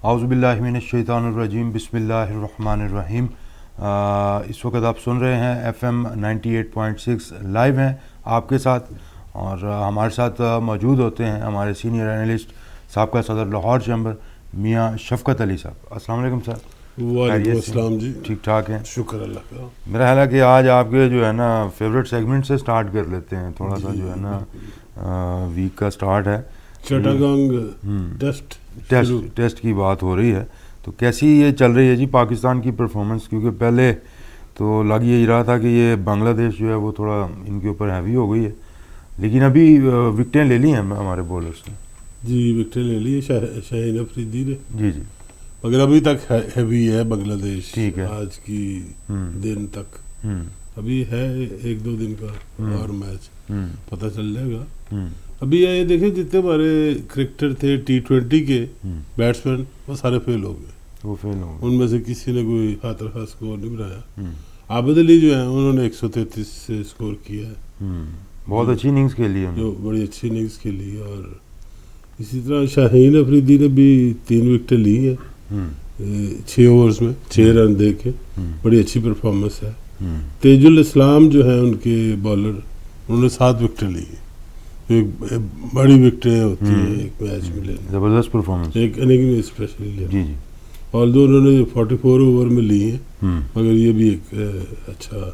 اعوذ باللہ من الشیطان الرجیم، بسم اللہ الرحمن الرحیم۔ اس وقت آپ سن رہے ہیں FM 98.6 لائیو ہیں آپ کے ساتھ، اور ہمارے ساتھ موجود ہوتے ہیں ہمارے سینئر اینالسٹ سابقہ صدر لاہور چیمبر میاں شفقت علی صاحب۔ السلام علیکم سر۔ وعلیکم السلام جی، ٹھیک ٹھاک ہیں؟ شکر اللہ کا۔ میرا خیال ہے کہ آج آپ کے جو ہے نا فیوریٹ سیگمنٹ سے سٹارٹ کر لیتے ہیں، تھوڑا سا جو ہے نا ویک کا سٹارٹ ہے، چٹاگانگ ٹیسٹ کی بات ہو رہی ہے، تو کیسی یہ چل رہی ہے جی پاکستان کی پرفارمنس؟ کیونکہ پہلے تو لگ یہی رہا تھا کہ یہ بنگلہ دیش جو ہے وہ تھوڑا ان کے اوپر ہیوی ہو گئی ہے، لیکن ابھی وکٹیں لے لی ہیں ہمارے بولرس نے۔ جی وکٹیں لے لی شاہین افریدی نے، جی جی، مگر ابھی تک ہیوی ہے بنگلہ دیش۔ ٹھیک ہے، آج کی دن تک ابھی ہے 1-2 دن کا اور میچ، پتہ چل جائے گا۔ ابھی یہ دیکھیں جتنے ہمارے کرکٹر تھے T20 کے بیٹسمین وہ سارے فیل ہو گئے، وہ فیل ہو گئے، ان میں سے کسی نے کوئی خاطر خاص اسکور نہیں بنایا۔ عابد علی جو ہیں انہوں نے 133 سے اسکور کیا ہے، بہت اچھی اننگز کھیلی ہے، جو بڑی اچھی اننگز کھیلی ہے۔ اور اسی طرح شاہین افریدی نے بھی 3 وکٹیں لی ہیں 6 اوورز میں 6 رن دے کے، بڑی اچھی پرفارمنس ہے۔ تیج الاسلام جو ہیں ان کے بالر، انہوں نے 7 وکٹیں لی ہیں، ایک بڑی وکٹیں ہوتی ہیں ایک میچ میں لینا، زبردست پرفارمنس، ایک اننگ میں اسپیشلی لینا۔ جی جی، اور دو انہوں نے 44 اوور میں لی ہیں، مگر یہ بھی ایک اچھا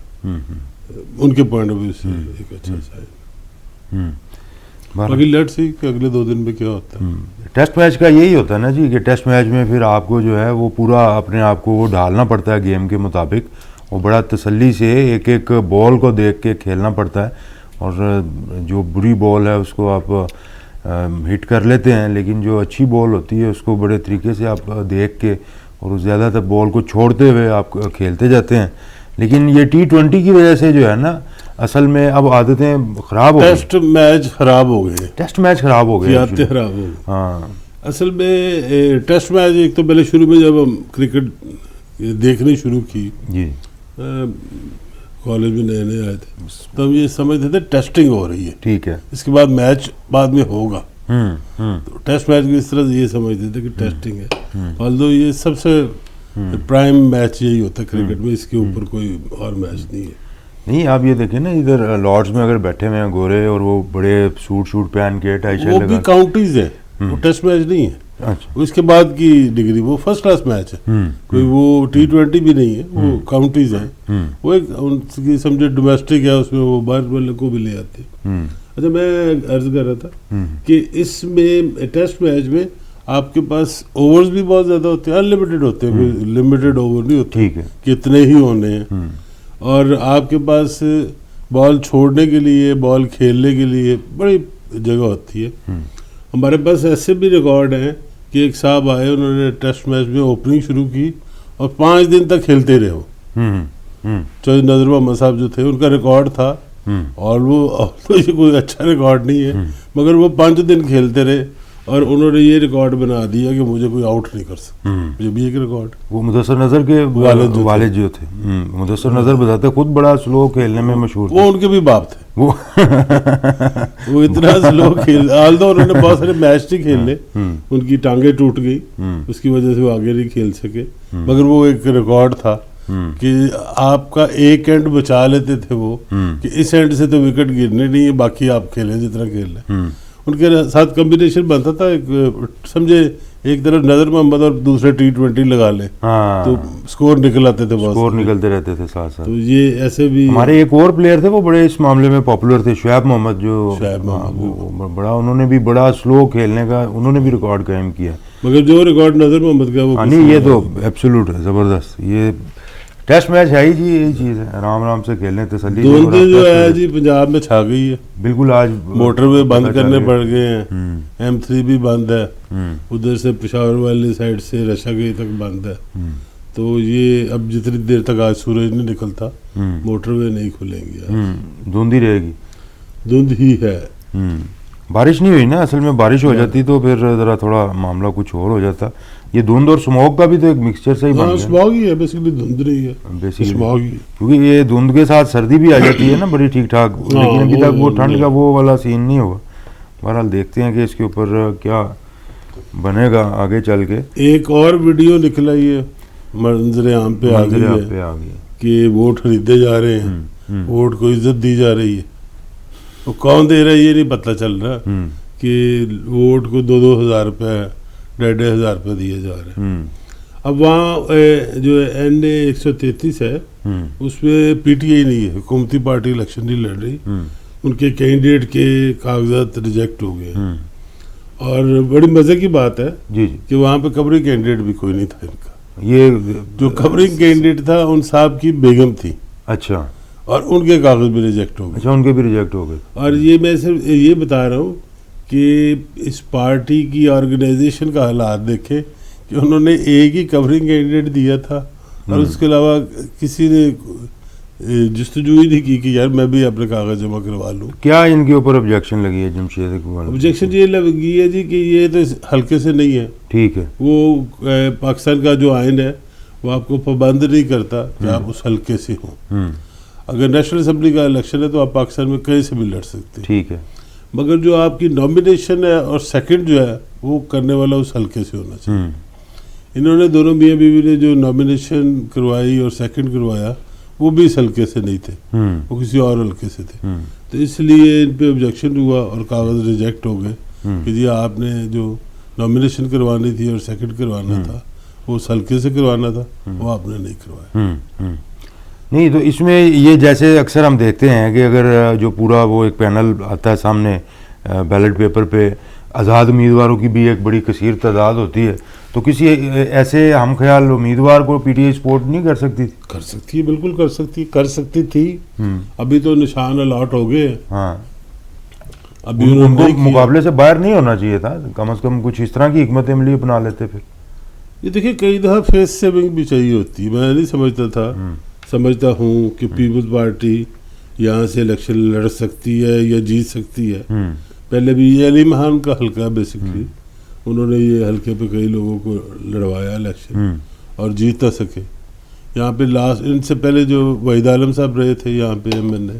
ان کے پوائنٹ آف ویو سے ایک اچھا سائن۔ باقی لیٹس سی کہ اگلے 2 دن میں کیا ہوتا ہے۔ ٹیسٹ میچ کا یہی ہوتا ہے نا جی، کہ ٹیسٹ میچ میں پھر آپ کو جو ہے وہ پورا اپنے آپ کو وہ ڈھالنا پڑتا ہے گیم کے مطابق، وہ بڑا تسلی سے ایک ایک بال کو دیکھ کے کھیلنا پڑتا ہے، اور جو بری بال ہے اس کو آپ ہٹ کر لیتے ہیں، لیکن جو اچھی بال ہوتی ہے اس کو بڑے طریقے سے آپ دیکھ کے اور زیادہ تر بال کو چھوڑتے ہوئے آپ کھیلتے جاتے ہیں۔ لیکن یہ T20 کی وجہ سے جو ہے نا اصل میں اب عادتیں خراب ہو گئی، ٹیسٹ میچ خراب ہو گئے، ٹیسٹ میچ خراب ہو گئے، عادتیں خراب ہو گئی۔ ہاں اصل میں ٹیسٹ میچ ایک تو پہلے شروع میں جب ہم کرکٹ دیکھنے شروع کی، جی، کالج میں نئے نئے آئے تھے، تو ہم یہ سمجھتے تھے ٹیسٹنگ ہو رہی ہے، ٹھیک ہے، اس کے بعد میچ بعد میں ہوگا۔ تو ٹیسٹ میچ کو اس طرح سے یہ سمجھتے تھے کہ ٹیسٹنگ ہے، although یہ سب سے پرائم میچ یہی ہوتا ہے کرکٹ میں، اس کے اوپر کوئی اور میچ نہیں ہے۔ نہیں آپ یہ دیکھیں نا، ادھر لارڈز میں اگر بیٹھے ہوئے ہیں گورے اور وہ بڑے سوٹ پہن کے ٹائی شرٹ وہ لگا، بھی کاؤنٹیز ہے، وہ ٹیسٹ میچ نہیں ہے۔ اچھا، اس کے بعد کی ڈگری وہ فرسٹ کلاس میچ ہے، کوئی وہ T20 بھی نہیں ہے، وہ کاؤنٹیز ہیں، وہ ایک ان کی سمجھے ڈومیسٹک ہے، اس میں وہ باہر والے کو بھی لے آتے ہیں۔ اچھا میں عرض کر رہا تھا کہ اس میں ٹیسٹ میچ میں آپ کے پاس اوورز بھی بہت زیادہ ہوتے ہیں، انلمیٹڈ ہوتے ہیں، کوئی لمیٹڈ اوور نہیں ہوتے، ٹھیک ہے، کہ اتنے ہی ہونے ہیں، اور آپ کے پاس بال چھوڑنے کے لیے، بال کھیلنے کے لیے بڑی جگہ ہوتی ہے۔ ہمارے پاس ایسے بھی ریکارڈ ہیں کہ ایک صاحب آئے، انہوں نے ٹیسٹ میچ میں اوپننگ شروع کی اور 5 دن تک کھیلتے رہے ہو۔ چودھری نذر محمد صاحب جو تھے ان کا ریکارڈ تھا، اور وہ کوئی اچھا ریکارڈ نہیں ہے، مگر وہ 5 دن کھیلتے رہے اور انہوں نے یہ ریکارڈ بنا دیا کہ مجھے کوئی آؤٹ نہیں کر سکتا، مجھے بھی ایک ریکارڈ۔ وہ مدثر نظر کے والد جو تھے، مدثر نظر بتاتے خود بڑا سلو کھیلنے میں مشہور تھے، وہ ان کے بھی باپ تھے، وہ اتنا سلو کھیل، آلدو انہوں نے بہت سارے میچ نہیں کھیلے، ان کی ٹانگیں ٹوٹ گئی، اس کی وجہ سے وہ آگے نہیں کھیل سکے، مگر وہ ایک ریکارڈ تھا کہ آپ کا ایک اینڈ بچا لیتے تھے وہ، کہ اس اینڈ سے تو وکٹ گرنے نہیں ہے، باقی آپ کھیلیں جتنا کھیل لیں۔ ان کے ساتھ کمبینیشن بنتا تھا، ایک سمجھے ایک طرف نذر محمد اور دوسرے T20 لگا لیں تو سکور نکل آتے تھے، بہت سکور نکلتے رہتے تھے ساتھ ساتھ۔ تو یہ ایسے بھی ہمارے ایک اور پلیئر تھے وہ بڑے اس معاملے میں پاپولر تھے، شعیب محمد، جو بڑا انہوں نے بھی بڑا سلو کھیلنے کا انہوں نے بھی ریکارڈ قائم کیا، مگر جو ریکارڈ نذر محمد کا وہ نہیں، یہ تو ایبسولوٹ ہے، زبردست۔ یہ ٹیسٹ میچ ہے ہی جی، یہی چیز ہے، آرام آرام سے کھیلیں، تسلی۔ دھند جو ہے جی پنجاب میں چھا گئی ہے بالکل، آج موٹر وے بند کرنے پڑ گئے ہیں، M3 بھی بند ہے، ادھر سے پشاور والی سائڈ سے رشا گئی تک بند ہے، تو یہ اب جتنی دیر تک آج سورج نہیں نکلتا موٹر وے نہیں کھلیں گے، دھند ہی رہے گی، دھند ہی ہے۔ بارش نہیں ہوئی نا، اصل میں بارش ہو جاتی تو پھر ذرا تھوڑا معاملہ کچھ اور ہو جاتا۔ یہ دھند اور اسموگ کا بھی تو ایک مکسچر سے ہی بن گیا، اسموگ ہی ہے بیسیکلی، دھند نہیں ہے اسموگ ہی، کیونکہ یہ دھند کے ساتھ سردی بھی آ جاتی ہے نا بڑی ٹھیک ٹھاک، لیکن ابھی تک وہ ٹھنڈ کا وہ والا سین نہیں ہوا۔ بہرحال دیکھتے ہیں کہ اس کے اوپر کیا بنے گا آگے چل کے. ایک اور ویڈیو نکلا یہ منظر عام پہ آ گئی ہے کہ ووٹ خریدے جا رہے ہیں, ووٹ کو عزت دی جا رہی ہے. وہ کون دے رہا ہے یہ نہیں پتہ چل رہا کہ ووٹ کو 2,000 روپے 1,500 روپے دیے جا رہے ہیں. اب وہاں جو NA 133 ہے اس میں PTI نہیں ہے, حکومتی پارٹی الیکشن نہیں لڑ رہی, ان کے کینڈیڈیٹ کے کاغذات ریجیکٹ ہو گئے ہیں. اور بڑی مزے کی بات ہے کہ وہاں پہ قبری کینڈیڈیٹ بھی کوئی نہیں تھا ان کا. یہ جو قبری کینڈیڈیٹ تھا ان صاحب کی بیگم تھی. اچھا. اور ان کے کاغذ بھی ریجیکٹ ہو گئے. اچھا, ان کے بھی ریجیکٹ ہو گئے. اور یہ میں صرف یہ بتا رہا ہوں کہ اس پارٹی کی آرگنائزیشن کا حالات دیکھیں کہ انہوں نے ایک ہی کورنگ کینڈیڈیٹ دیا تھا اور اس کے علاوہ کسی نے جستجو ہی نہیں کی کہ یار میں بھی اپنے کاغذ جمع کروا لوں. کیا ان کے اوپر آبجیکشن لگی ہے جمشید اقبال؟ آبجیکشن یہ لگی ہے جی کہ یہ تو حلقے سے نہیں ہے. ٹھیک ہے. وہ پاکستان کا جو آئین ہے وہ آپ کو پابند نہیں کرتا کہ آپ اس حلقے سے ہوں. اگر نیشنل اسمبلی کا الیکشن ہے تو آپ پاکستان میں کہیں سے بھی لڑ سکتے ہیں. ٹھیک ہے. مگر جو آپ کی نامینیشن ہے اور سیکنڈ جو ہے وہ کرنے والا اس حلقے سے ہونا چاہیے. انہوں نے دونوں میاں بیوی نے جو نامینیشن کروائی اور سیکنڈ کروایا وہ بھی اس حلقے سے نہیں تھے, وہ کسی اور حلقے سے تھے. تو اس لیے ان پہ آبجیکشن ہوا اور کاغذ ریجیکٹ ہو گئے کہ جی آپ نے جو نامینیشن کروانی تھی اور سیکنڈ کروانا تھا وہ اس حلقے سے کروانا تھا, وہ آپ نے نہیں کروایا. نہیں تو اس میں یہ جیسے اکثر ہم دیکھتے ہیں کہ اگر جو پورا وہ ایک پینل آتا ہے سامنے بیلٹ پیپر پہ, آزاد امیدواروں کی بھی ایک بڑی کثیر تعداد ہوتی ہے, تو کسی ایسے ہم خیال امیدوار کو PTI سپورٹ نہیں کر سکتی؟ کر سکتی ہے, بالکل کر سکتی تھی. ابھی تو نشان الاٹ ہو گئے. ہاں, ابھی ان کو مقابلے سے باہر نہیں ہونا چاہیے تھا, کم از کم کچھ اس طرح کی حکمت عملی اپنا لیتے. پھر یہ دیکھیں کئی دفعہ فیس سیونگ بھی چاہیے ہوتی. میں نہیں سمجھتا ہوں کہ پیپلز پارٹی یہاں سے الیکشن لڑ سکتی ہے یا جیت سکتی ہے. پہلے بھی یہ علی محان کا حلقہ بیسکلی, انہوں نے یہ حلقے پہ کئی لوگوں کو لڑوایا الیکشن اور جیت نہ سکے. یہاں پہ لاسٹ ان سے پہلے جو وحید عالم صاحب رہے تھے یہاں پہ MNA,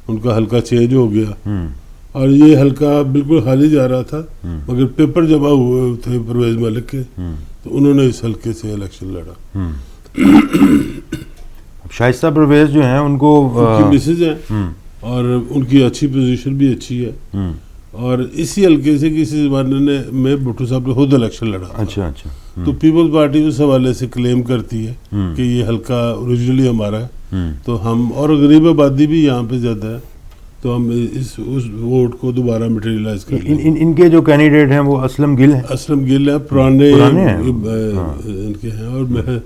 ان کا حلقہ چینج ہو گیا اور یہ حلقہ بالکل خالی جا رہا تھا, مگر پیپر جمع ہوئے تھے پرویز ملک کے, تو انہوں نے اس حلقے سے الیکشن لڑا. شائستہ پرویز جو ہیں ان کو مسز ہیں اور ان کی اچھی پوزیشن بھی اچھی ہے, اور اسی حلقے سے کسی زمانے میں بھٹو صاحب نے خود الیکشن لڑا. اچھا. تو پیپلز پارٹی اس حوالے سے کلیم کرتی ہے کہ یہ حلقہ اوریجنلی ہمارا ہے, تو ہم اور غریب آبادی بھی یہاں پہ زیادہ ہے, تو ہم اس ووٹ کو دوبارہ مٹیریلائز کر لیں. ان کے جو کینڈیڈیٹ ہیں وہ اسلم گل ہیں, پرانے ان کے ہیں, اور میں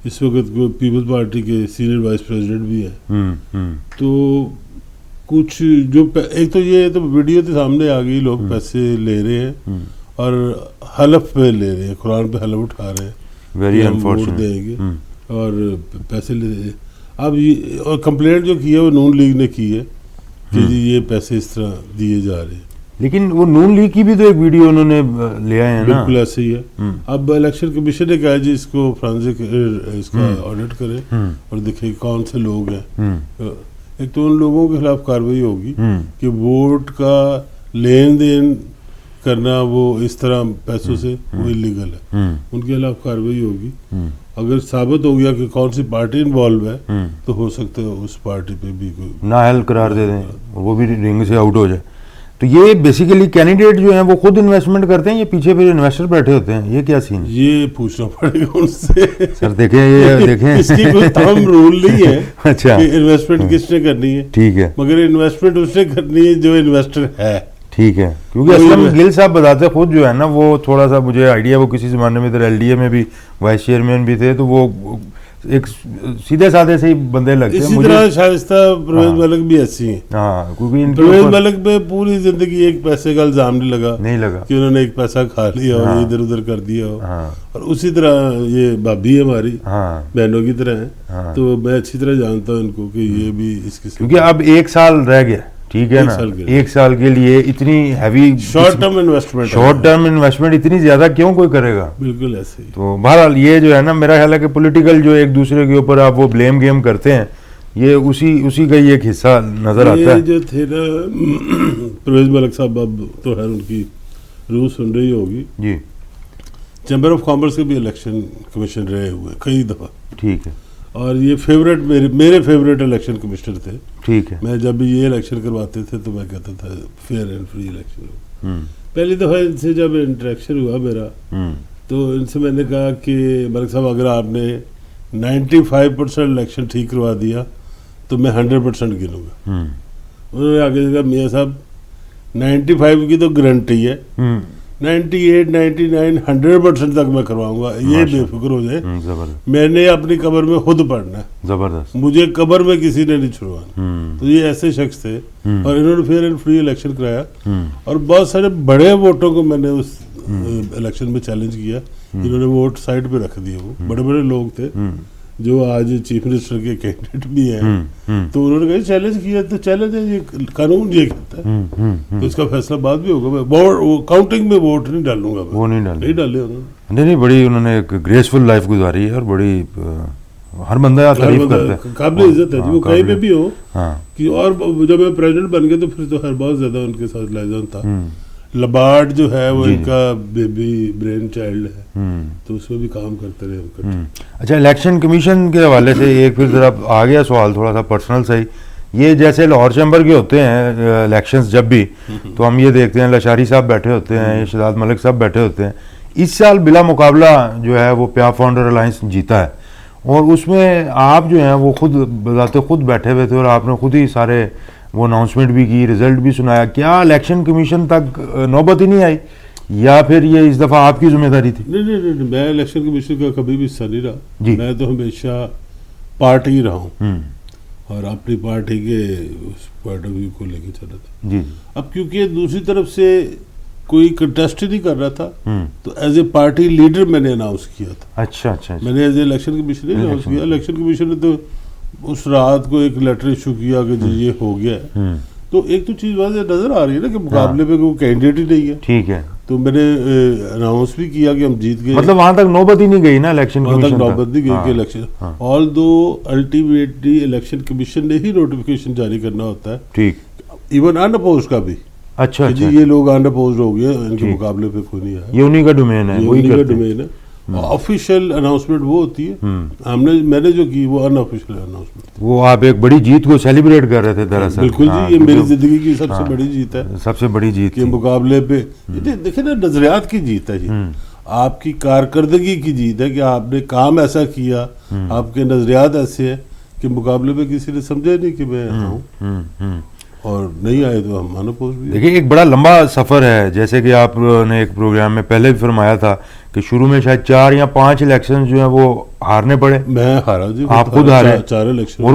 اس وقت پیپلز پارٹی کے سینئر وائس پریزیڈنٹ بھی ہیں. تو کچھ جو ایک تو یہ تو ویڈیو تو سامنے آ گئی, لوگ پیسے لے رہے ہیں اور حلف پہ لے رہے ہیں, قرآن پہ حلف اٹھا رہے ہیں, ہم ووٹ دیں گے اور پیسے لے رہے ہیں. اب یہ اور کمپلینٹ جو کی ہے وہ نون لیگ نے کی ہے کہ جی یہ پیسے اس طرح دیے جا رہے ہیں. لیکن وہ نون لیگ کی بھی تو ایک ویڈیو انہوں نے لے آئے ہیں. بالکل ایسے ہی ہے. اب الیکشن کمیشن نے کہا جی اس کو فرانسک اس کا آڈٹ کرے اور دیکھیں کون سے لوگ ہیں. ایک تو ان لوگوں کے خلاف کارروائی ہوگی کہ ووٹ کا لین دین کرنا وہ اس طرح پیسوں سے وہ انلیگل ہے, ان کے خلاف کارروائی ہوگی. اگر ثابت ہو گیا کہ کون سی پارٹی انوالو ہے تو ہو سکتا ہے اس پارٹی پہ بھی کوئی نااہل قرار دے دیں اور وہ بھی رنگ سے آؤٹ ہو جائے. تو یہ بیسیکلی کینڈیڈیٹ جو ہیں وہ خود انویسٹمنٹ کرتے ہیں یا پیچھے پھر انویسٹر بیٹھے ہوتے ہیں, یہ کیا سین ہے؟ یہ پوچھنا پڑے گا ان سے. سر دیکھیں یہ دیکھیں اس کی کوئی تام رول نہیں ہے اچھا کہ انویسٹمنٹ کس نے کرنی ہے. ٹھیک ہے, مگر انویسٹمنٹ اس نے کرنی ہے جو انویسٹر ہے. ٹھیک ہے, کیونکہ اسلم گل صاحب بتاتے خود جو ہے نا وہ تھوڑا سا مجھے آئیڈیا, وہ کسی زمانے میں ادھر LDA میں بھی وائس چیئرمین بھی تھے, تو وہ ایک سیدھے سادھے سے ہی بندے لگتے ہیں. اسی طرح شائستہ پرویز ملک بھی ایسی ہیں. ہاں, کیونکہ پرویز ملک پہ پوری زندگی ایک پیسے کا الزام نہیں لگا کہ انہوں نے ایک پیسہ کھا لیا اور ادھر ادھر کر دیا ہو. اور اسی طرح یہ بھابھی ہماری بہنوں کی طرح ہیں, تو میں اچھی طرح جانتا ہوں ان کو کہ یہ بھی اس قسم, کیونکہ اب 1 سال رہ گیا. ٹھیک ہے نا, 1 سال کے لیے اتنی ہیوی شارٹ ٹرم انویسٹمنٹ اتنی زیادہ کیوں کوئی کرے گا؟ بالکل ایسے. تو بہرحال یہ جو ہے نا, میرا خیال ہے کہ پولیٹیکل جو ایک دوسرے کے اوپر آپ وہ بلیم گیم کرتے ہیں, یہ اسی کا یہ ایک حصہ نظر آتا ہے. جو تھے نا پرویز ملک صاحب, اب تو ہے ان کی روح سن رہی ہوگی. جی. چیمبر آف کامرس کے بھی الیکشن کمیشن رہے ہوئے کئی دفعہ. ٹھیک ہے. اور یہ فیوریٹ میرے فیوریٹ الیکشن کمشنر تھے. ٹھیک ہے. میں جب بھی یہ الیکشن کرواتے تھے تو میں کہتا تھا فیئر اینڈ فری الیکشن ہو. پہلی دفعہ ان سے جب انٹریکشن ہوا میرا تو ان سے میں نے کہا کہ ملک صاحب اگر آپ نے 95% الیکشن ٹھیک کروا دیا تو میں 100% گنوں گا. انہوں نے آگے کہا میاں صاحب 95 کی تو گارنٹی ہے, 98 99 100% تک میں کرواؤں گا, یہ بے فکر ہو جائے. میں نے اپنی قبر میں خود پڑھنا ہے, زبردست, مجھے قبر میں کسی نے نہیں چھڑوانا. تو یہ ایسے شخص تھے اور انہوں نے فیئر اینڈ فری الیکشن کرایا اور بہت سارے بڑے ووٹوں کو میں نے اس الیکشن میں چیلنج کیا. انہوں نے ووٹ سائڈ پہ رکھ دیے. وہ بڑے بڑے لوگ تھے جو آج چیف منسٹر کے کینڈیڈیٹ بھی ہیں, تو انہوں نے کہا چیلنج کیا تو چیلنج ہے, یہ قانون یہ کہتا ہے, تو اس کا فیصلہ بعد بھی ہوگا. میں کاؤنٹنگ میں ووٹ نہیں ڈالوں گا, وہ نہیں ڈالے انہوں نے. نہیں, بڑی انہوں نے ایک گریسفل لائف گزاری ہے اور بڑی ہر بندہ تعریف کرتا ہے, قابل عزت ہے وہ کہیں پہ بھی ہو. اور جب میں پریزیڈنٹ بن گیا تو پھر تو ہر بہت زیادہ ان کے ساتھ لائزن تھا. لبارڈ جو ہے وہ ان کا بیبی برین چائلڈ ہے, تو اس میں بھی کام کرتے رہے. اچھا, الیکشن کمیشن کے حوالے سے ایک پھر ذرا آ گیا سوال تھوڑا سا پرسنل صحیح. یہ جیسے لاہور چیمبر کے ہوتے ہیں الیکشنز جب بھی, تو ہم یہ دیکھتے ہیں لشاری صاحب بیٹھے ہوتے ہیں, شہزاد ملک صاحب بیٹھے ہوتے ہیں. اس سال بلا مقابلہ جو ہے وہ پیاپ فاؤنڈر الائنس جیتا ہے, اور اس میں آپ جو ہیں وہ خود بذات خود بیٹھے ہوئے تھے اور آپ نے خود ہی سارے وہ اناؤنسمنٹ بھی کی, رزلٹ بھی سنایا. کیا الیکشن کمیشن تک نوبت ہی نہیں آئی یا پھر یہ اس دفعہ آپ کی ذمہ داری تھی؟ نہیں, میں الیکشن کمیشن کا کبھی بھی حصہ نہیں رہا. جی. میں تو ہمیشہ پارٹی رہا ہوں اور اپنی پارٹی کے اس پوائنٹ آف ویو کو لے کے چلا تھا. جی. اب کیونکہ دوسری طرف سے کوئی کنٹیسٹ نہیں کر رہا تھا تو ایز اے پارٹی لیڈر میں نے اناؤنس کیا تھا. اچھا اچھا. میں نے ایز اے الیکشن کمیشن نہیں اناؤنس کیا. الیکشن کمیشن نے تو اس رات کو ایک لیٹر ایشو کیا کہ جی یہ ہو گیا ہے. تو ایک تو چیز واضح نظر آ رہی ہے نا کہ مقابلے پہ کوئی کینڈیڈیٹ ہی نہیں ہے. ٹھیک ہے. تو میں نے اناؤنس بھی کیا کہ ہم جیت گئے. مطلب وہاں تک نوبت ہی نہیں گئی نا الیکشن کمیشن, وہاں تک نوبت نہیں گئی کہ الیکشن, آل دو الٹیمیٹلی الیکشن کمیشن نے ہی نوٹیفیکیشن جاری کرنا ہوتا ہے. ٹھیک. ایون ان اپوز کا بھی. اچھا جی یہ لوگ ان اپوزڈ ہو گئے, ان کے مقابلے پہ کوئی نہیں آیا. یہ انہی کا ڈومین ہے, وہی کا ڈومین ہے. آفیشیل اناؤنسمنٹ وہ ہوتی ہے, میں نے جو کی وہ ان آفیشیل اناؤنسمنٹ. وہ آپ ایک بڑی جیت کو سیلیبریٹ کر رہے تھے دراصل. بالکل جی, یہ میری زندگی کی سب سے بڑی جیت ہے, سب سے بڑی جیت کے مقابلے پہ. دیکھیں نا, نظریات کی جیت ہے جی, آپ کی کارکردگی کی جیت ہے کہ آپ نے کام ایسا کیا, آپ کے نظریات ایسے ہیں کہ مقابلے پہ کسی نے سمجھا نہیں کہ میں ہوں, اور نہیں آئے تو ہم انپوز بھی. دیکھیے ایک بڑا لمبا سفر ہے, جیسے کہ آپ نے ایک پروگرام میں پہلے بھی فرمایا تھا کہ شروع میں شاید 4 یا 5 الیکشن جو ہیں وہ ہارنے پڑے. میں ہارا جی, آپ خود ہارے. 4 الیکشن. اور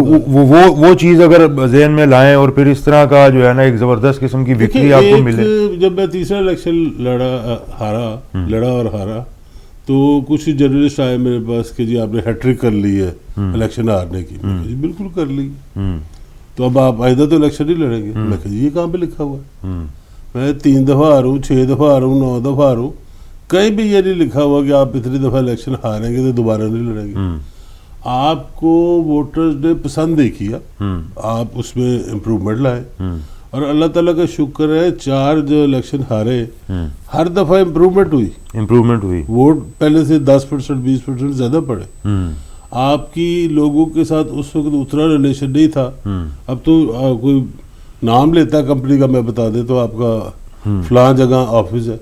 وہ چیز اگر ذہن میں لائیں اور پھر اس طرح کا جو ہے نا ایک زبردست قسم کی وکٹری آپ کو ملے. جب میں تیسرا الیکشن لڑا اور ہارا تو کچھ جرنلسٹ آئے میرے پاس کہ جی آپ نے ہیٹرک کر لی ہے الیکشن ہارنے کی. جی بالکل کر لی. تو اب آپ آئندہ تو الیکشن نہیں لڑیں گے. میں کہ یہ کہاں پہ لکھا ہوا ہے؟ میں 3 دفعہ ہاروں, 6 دفعہ ہاروں, 9 دفعہ ہاروں, کہیں بھی یہ نہیں لکھا ہوا کہ آپ اتنی دفعہ الیکشن ہاریں گے تو دوبارہ نہیں لڑیں گے. آپ کو ووٹرز نے پسند نہیں کیا, آپ اس میں امپروومنٹ لائے, اور اللہ تعالیٰ کا شکر ہے 4 جو الیکشن ہارے ہر دفعہ امپروومنٹ ہوئی. ووٹ پہلے سے 10% 20% زیادہ پڑے. آپ کی لوگوں کے ساتھ اس وقت اتنا ریلیشن نہیں تھا. اب تو کوئی نام لیتا ہے کمپنی کا, میں بتا دیں تو آپ کا فلاں جگہ آفس ہے,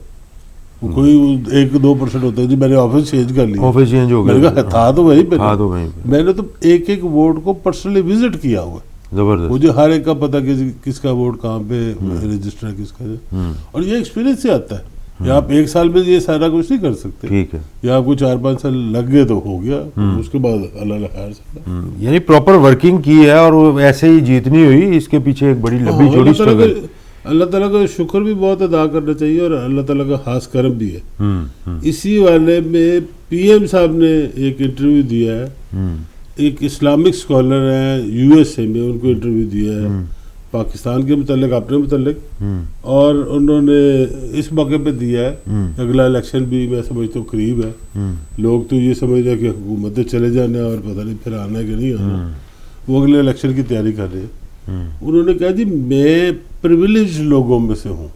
کوئی 1-2% ہوتا ہے جی میں نے آفس چینج کر لیا, آفس چینج ہو گیا, تھا تو وہیں پہ. میں نے تو ایک ووٹ کو پرسنلی وزٹ کیا ہوا, زبردست. مجھے ہر ایک کا پتا کہ کس کا ووٹ کہاں پہ رجسٹر ہے, کس کا. اور یہ ایکسپیرینس سے آتا ہے. یا آپ 1 سال میں یہ سارا کچھ نہیں کر سکتے. ٹھیک ہے. یا آپ کو 4-5 سال لگ گئے تو ہو گیا, اس کے بعد اللہ خیر سکتا. یعنی پراپر ورکنگ کی ہے اور وہ ایسے ہی جیتنی ہوئی, اس کے پیچھے ایک بڑی لمبی چوڑی اسٹرگل. اللہ تعالیٰ کا شکر بھی بہت ادا کرنا چاہیے اور اللہ تعالیٰ کا خاص کرم بھی ہے. اسی والے میں پی ایم صاحب نے ایک انٹرویو دیا ہے, ایک اسلامک اسکالر ہیں USA میں, ان کو انٹرویو دیا ہے پاکستان کے متعلق, اپنے متعلق, اور انہوں نے اس موقع پہ دیا ہے. اگلا الیکشن بھی میں سمجھتا ہوں قریب ہے. لوگ تو یہ سمجھ رہے کہ حکومتیں چلے جانے اور پتہ نہیں پھر آنا ہے کہ نہیں آنا, وہ اگلے الیکشن کی تیاری کر رہے ہیں. انہوں نے کہا جی میں پریویلیج لوگوں میں سے ہوں,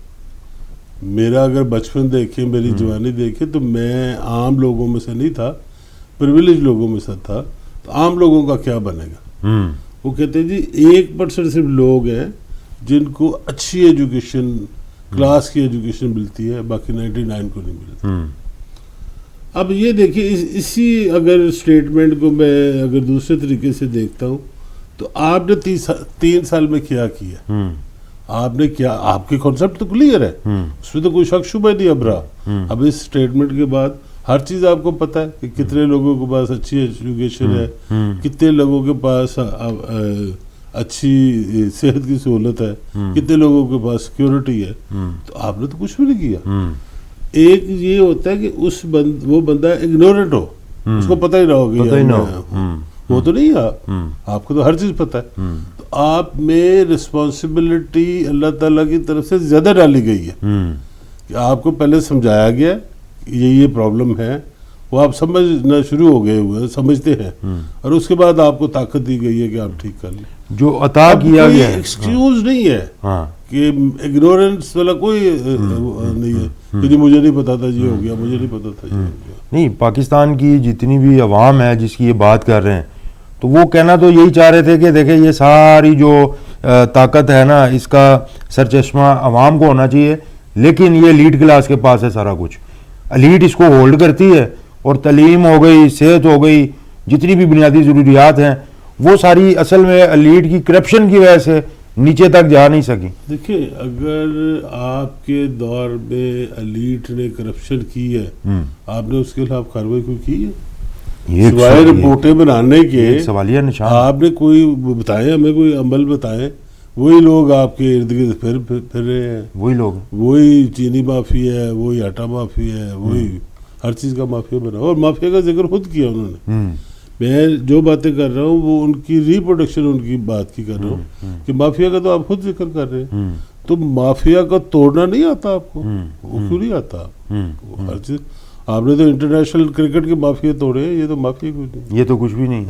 میرا اگر بچپن دیکھیں میری جوانی دیکھیں تو میں عام لوگوں میں سے نہیں تھا, پریویلیج لوگوں میں سے تھا. تو عام لوگوں کا کیا بنے گا؟ وہ کہتے ہیں جی 1% صرف لوگ ہیں جن کو اچھی ایجوکیشن, کلاس کی ایجوکیشن ملتی ہے, باقی 99 کو نہیں ملتی. اب یہ دیکھیے اسی اگر اسٹیٹمنٹ کو میں اگر دوسرے طریقے سے دیکھتا ہوں تو آپ نے 3 سال میں کیا کیا, آپ نے کیا, آپ کی کانسیپٹ تو کلیئر ہے, اس میں تو کوئی شک شبہ نہیں اب رہا. اب اس اسٹیٹمنٹ کے بعد ہر چیز آپ کو پتہ ہے کہ کتنے لوگوں کے پاس اچھی ایجوکیشن ہے, کتنے لوگوں کے پاس اچھی صحت کی سہولت ہے, کتنے لوگوں کے پاس سیکیورٹی ہے. تو آپ نے تو کچھ بھی نہیں کیا. ایک یہ ہوتا ہے کہ وہ بندہ اگنورنٹ ہو, اس کو پتہ ہی نہ ہوگا, وہ تو نہیں آپ کو تو ہر چیز پتہ ہے. تو آپ میں رسپانسبلٹی اللہ تعالیٰ کی طرف سے زیادہ ڈالی گئی ہے کہ آپ کو پہلے سمجھایا گیا یہ پرابلم ہے, وہ آپ سمجھنا شروع ہو گئے ہوئے سمجھتے ہیں, اور اس کے بعد آپ کو طاقت دی گئی ہے کہ آپ ٹھیک کر لیں. جو عطا کیا گیا ہے ایکسکیوز نہیں ہے کہ اگنورنس والا کوئی نہیں ہے کہ جی مجھے نہیں پتا تھا یہ ہو گیا, مجھے نہیں پتا تھا یہ ہو گیا. نہیں, پاکستان کی جتنی بھی عوام ہے جس کی یہ بات کر رہے ہیں تو وہ کہنا تو یہی چاہ رہے تھے کہ دیکھیں یہ ساری جو طاقت ہے نا اس کا سرچشمہ عوام کو ہونا چاہیے, لیکن یہ ایلیٹ کلاس کے پاس ہے سارا کچھ. ایلیٹ اس کو ہولڈ کرتی ہے اور تعلیم ہو گئی, صحت ہو گئی, جتنی بھی بنیادی ضروریات ہیں وہ ساری اصل میں ایلیٹ کی کرپشن کی وجہ سے نیچے تک جا نہیں سکی. دیکھیں اگر آپ کے دور میں ایلیٹ نے کرپشن کی ہے, آپ نے اس کے خلاف کارروائی کوئی کی ہے؟ سوائے رپورٹیں بنانے کے سوالیہ نشان آپ نے کوئی بتائیں, ہمیں کوئی عمل بتائیں. وہی لوگ آپ کے ارد گرد پھر رہے ہیں, وہی چینی مافیا ہے, وہی آٹا مافیا ہے, وہی ہر چیز کا مافیا بنا. اور مافیا کا ذکر خود کیا انہوں نے. میں جو باتیں کر رہا ہوں وہ ان کی ریپروڈکشن ان کی بات کی کر رہا ہوں کہ مافیا کا تو آپ خود ذکر کر رہے ہیں. تو مافیا کا توڑنا نہیں آتا آپ کو؟ وہ کیوں نہیں آتا؟ ہر چیز آپ نے تو انٹرنیشنل کرکٹ کے مافیا توڑے ہیں, یہ تو مافیا کچھ نہیں, یہ تو کچھ بھی نہیں.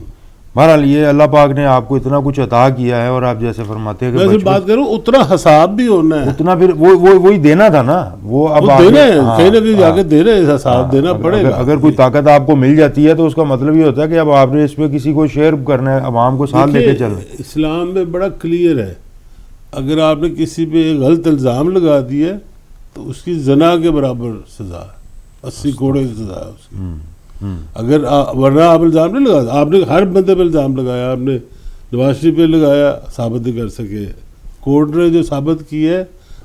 بہرحال یہ اللہ پاک نے آپ کو اتنا کچھ عطا کیا ہے, اور آپ جیسے فرماتے ہیں کہ میں بات کروں اتنا حساب بھی ہونا ہے, اتنا پھر وہی دینا تھا نا, وہ اب دینا ہے, کہیں نہ کہیں جا کے دینا ہے, حساب دینا پڑے گا. اگر کوئی طاقت آپ کو مل جاتی ہے تو اس کا مطلب یہ ہوتا ہے کہ اب آپ نے اس پہ کسی کو شیئر کرنا ہے, عوام کو ساتھ لے کے چلنا ہے. اسلام میں بڑا کلیئر ہے, اگر آپ نے کسی پہ غلط الزام لگا دیا تو اس کی زنا کے برابر سزا ہے, 80 کوڑے کی سزا ہے اس کی. اگر ورنہ آپ الزام نہیں لگا, آپ نے ہر بندے پہ الزام لگایا, آپ نے نواز شریف پہ لگایا, ثابت نہیں کر سکے. کورٹ نے جو ثابت کی ہے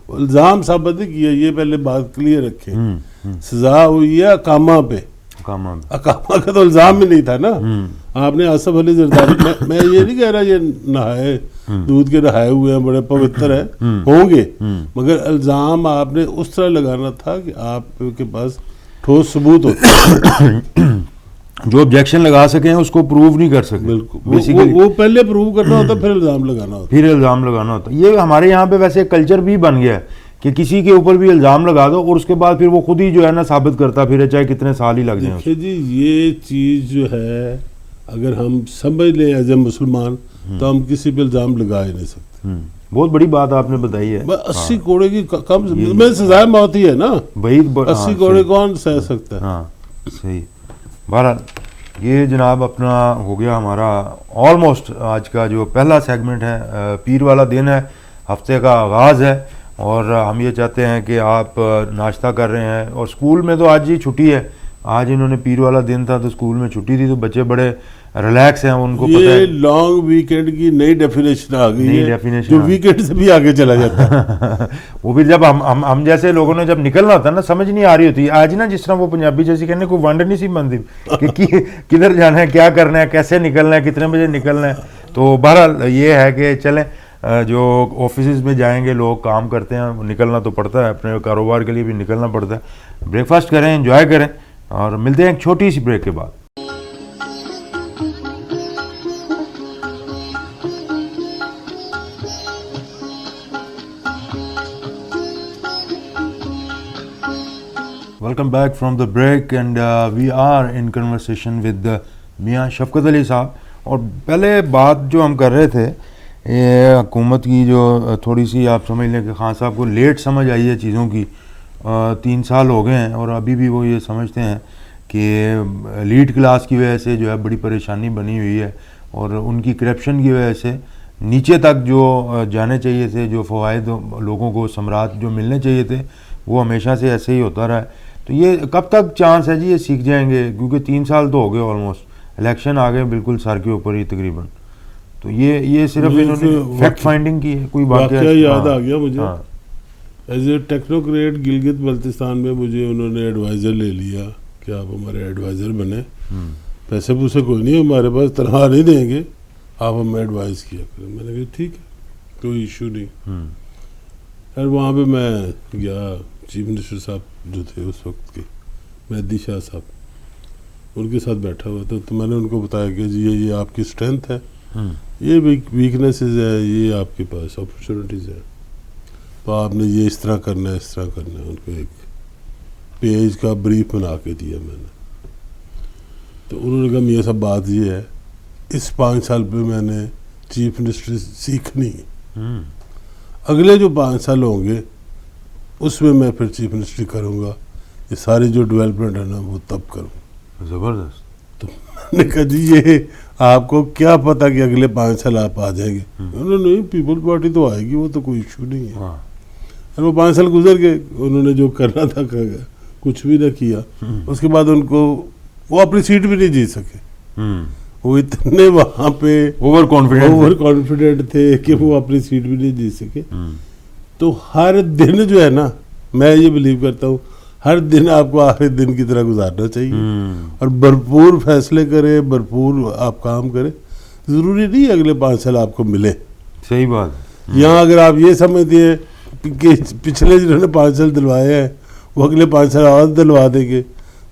الزام ثابت نہیں کیا, یہ پہلے بات کلیئر رکھے. سزا ہوئی ہے اقامہ پہ, اقامہ کا تو الزام بھی نہیں تھا نا. آپ نے آصف علی زرداری, میں یہ نہیں کہہ رہا یہ نہائے دودھ کے نہائے ہوئے ہیں, بڑے پوتر ہیں, ہوں گے, مگر الزام آپ نے اس طرح لگانا تھا کہ آپ کے پاس ٹھوس ثبوت ہوتا ہے. جو آبجیکشن لگا سکیں اس کو پروو نہیں کر سکے. بالکل, وہ پہلے پروو کرنا ہوتا, پھر الزام لگانا ہوتا. یہ ہمارے یہاں پہ ویسے کلچر بھی بن گیا ہے کہ کسی کے اوپر بھی الزام لگا دو اور اس کے بعد پھر وہ خود ہی جو ہے نا ثابت کرتا پھر چاہے کتنے سال ہی لگ جائیں. دیکھیے جی یہ چیز جو ہے اگر ہم سمجھ لیں ایز اے مسلمان تو ہم کسی پہ الزام لگا ہی نہیں سکتے. بہت بڑی بات آپ نے بتائی ہے. 80 کوڑے کی کم میں سزا موت ہی ہے نا, 80 کوڑے کون سہ سکتا ہے. ہاں صحیح. بہرحال یہ جناب اپنا ہو گیا ہمارا آلموسٹ آج کا جو پہلا سیگمنٹ ہے. پیر والا دن ہے, ہفتے کا آغاز ہے, اور ہم یہ چاہتے ہیں کہ آپ ناشتہ کر رہے ہیں, اور اسکول میں تو آج ہی چھٹی ہے, آج انہوں نے پیر والا دن تھا تو اسکول میں چھٹی تھی, تو بچے بڑے ریلیکس ہیں, ان کو پتہ ہے. یہ لانگ ویکینڈ کی نئی ڈیفینیشن آ گئی ہے جو ویکینڈ سے بھی آگے چلا جاتا ہے. وہ بھی جب ہم جیسے لوگوں نے جب نکلنا ہوتا ہے نا, سمجھ نہیں آ رہی ہوتی. آج نا جس طرح وہ پنجابی جیسی کہنے کوئی ونڈ نہیں سی بنتی کہ کدھر جانا ہے, کیا کرنا ہے, کیسے نکلنا ہے, کتنے بجے نکلنا ہے. تو بہرحال یہ ہے کہ چلیں, جو آفیسز میں جائیں گے لوگ کام کرتے ہیں, نکلنا تو پڑتا ہے, اپنے کاروبار کے لیے بھی نکلنا پڑتا ہے. بریک فاسٹ کریں, انجوائے کریں, اور ملتے ہیں ایک چھوٹی سی بریک کے بعد. Welcome back from the break, and we are in conversation with Mian Shafqat علی صاحب. اور پہلے بات جو ہم کر رہے تھے حکومت کی جو تھوڑی سی آپ سمجھ لیں کہ خان صاحب کو لیٹ سمجھ آئی ہے چیزوں کی, 3 سال ہو گئے ہیں اور ابھی بھی وہ یہ سمجھتے ہیں کہ لیڈ کلاس کی وجہ سے جو ہے بڑی پریشانی بنی ہوئی ہے اور ان کی کرپشن کی وجہ سے نیچے تک جو جانے چاہیے تھے، جو فوائد لوگوں کو ثمرات جو ملنے چاہیے تھے، وہ ہمیشہ سے ایسے ہی ہوتا رہا ہے. تو یہ کب تک چانس ہے جی یہ سیکھ جائیں گے؟ کیونکہ 3 سال تو ہو گئے آلموسٹ، الیکشن آ گئے بالکل سر کے اوپر ہی تقریباً. تو یہ صرف انہوں نے فیکٹ فائنڈنگ کی ہے. کوئی واقعہ یاد آ گیا مجھے. As a technocrat Gilgit Baltistan میں مجھے انہوں نے ایڈوائزر لے لیا کہ آپ ہمارے ایڈوائزر بنے، پیسے پوسے کوئی نہیں ہمارے پاس، تنخواہ نہیں دیں گے، آپ ہمیں ایڈوائز کیا کریں. میں نے کہا ٹھیک ہے، کوئی ایشو نہیں. اور وہاں پہ میں گیا، چیف منسٹر صاحب جو تھے اس وقت کے، مہدی شاہ صاحب، ان کے ساتھ بیٹھا ہوا تھا. تو میں نے ان کو بتایا کہ جی یہ آپ کی اسٹرینتھ ہے، یہ ویکنیسز ہے، یہ آپ کے پاس اپرچونیٹیز ہیں، تو آپ نے یہ اس طرح کرنا ہے، اس طرح کرنا ہے. ان کو ایک پیج کا بریف بنا کے دیا میں نے. تو انہوں نے کہا یہ سب بات یہ ہے، اس 5 سال پہ میں نے چیف منسٹر سیکھنی ہے، اگلے جو 5 سال ہوں گے اس میں پھر چیف منسٹری کروں گا، یہ ساری جو ڈیولپمنٹ ہے نا وہ تب کروں. زبردست. تو میں نے کہا جی یہ آپ کو کیا پتا کہ اگلے 5 سال آپ آ جائیں گے؟ انہوں نے نہیں، پیپل پارٹی تو آئے گی، وہ تو کوئی ایشو نہیں ہے. اور وہ 5 سال گزر گئے، انہوں نے جو کرنا تھا کچھ بھی نہ کیا. اس کے بعد ان کو وہ اپنی سیٹ بھی نہیں جیت سکے. وہ اتنے وہاں پہ اوور کانفیڈنٹ تھے کہ وہ اپنی سیٹ بھی نہیں جیت سکے. تو ہر دن جو ہے نا، میں یہ بلیو کرتا ہوں ہر دن آپ کو آخری دن کی طرح گزارنا چاہیے اور بھرپور فیصلے کرے، بھرپور آپ کام کرے. ضروری نہیں ہے اگلے 5 سال آپ کو ملے. صحیح بات. یہاں اگر آپ یہ سمجھتے ہیں کہ پچھلے جنہوں نے 5 سال دلوائے ہیں وہ اگلے 5 سال اور دلوا دیں گے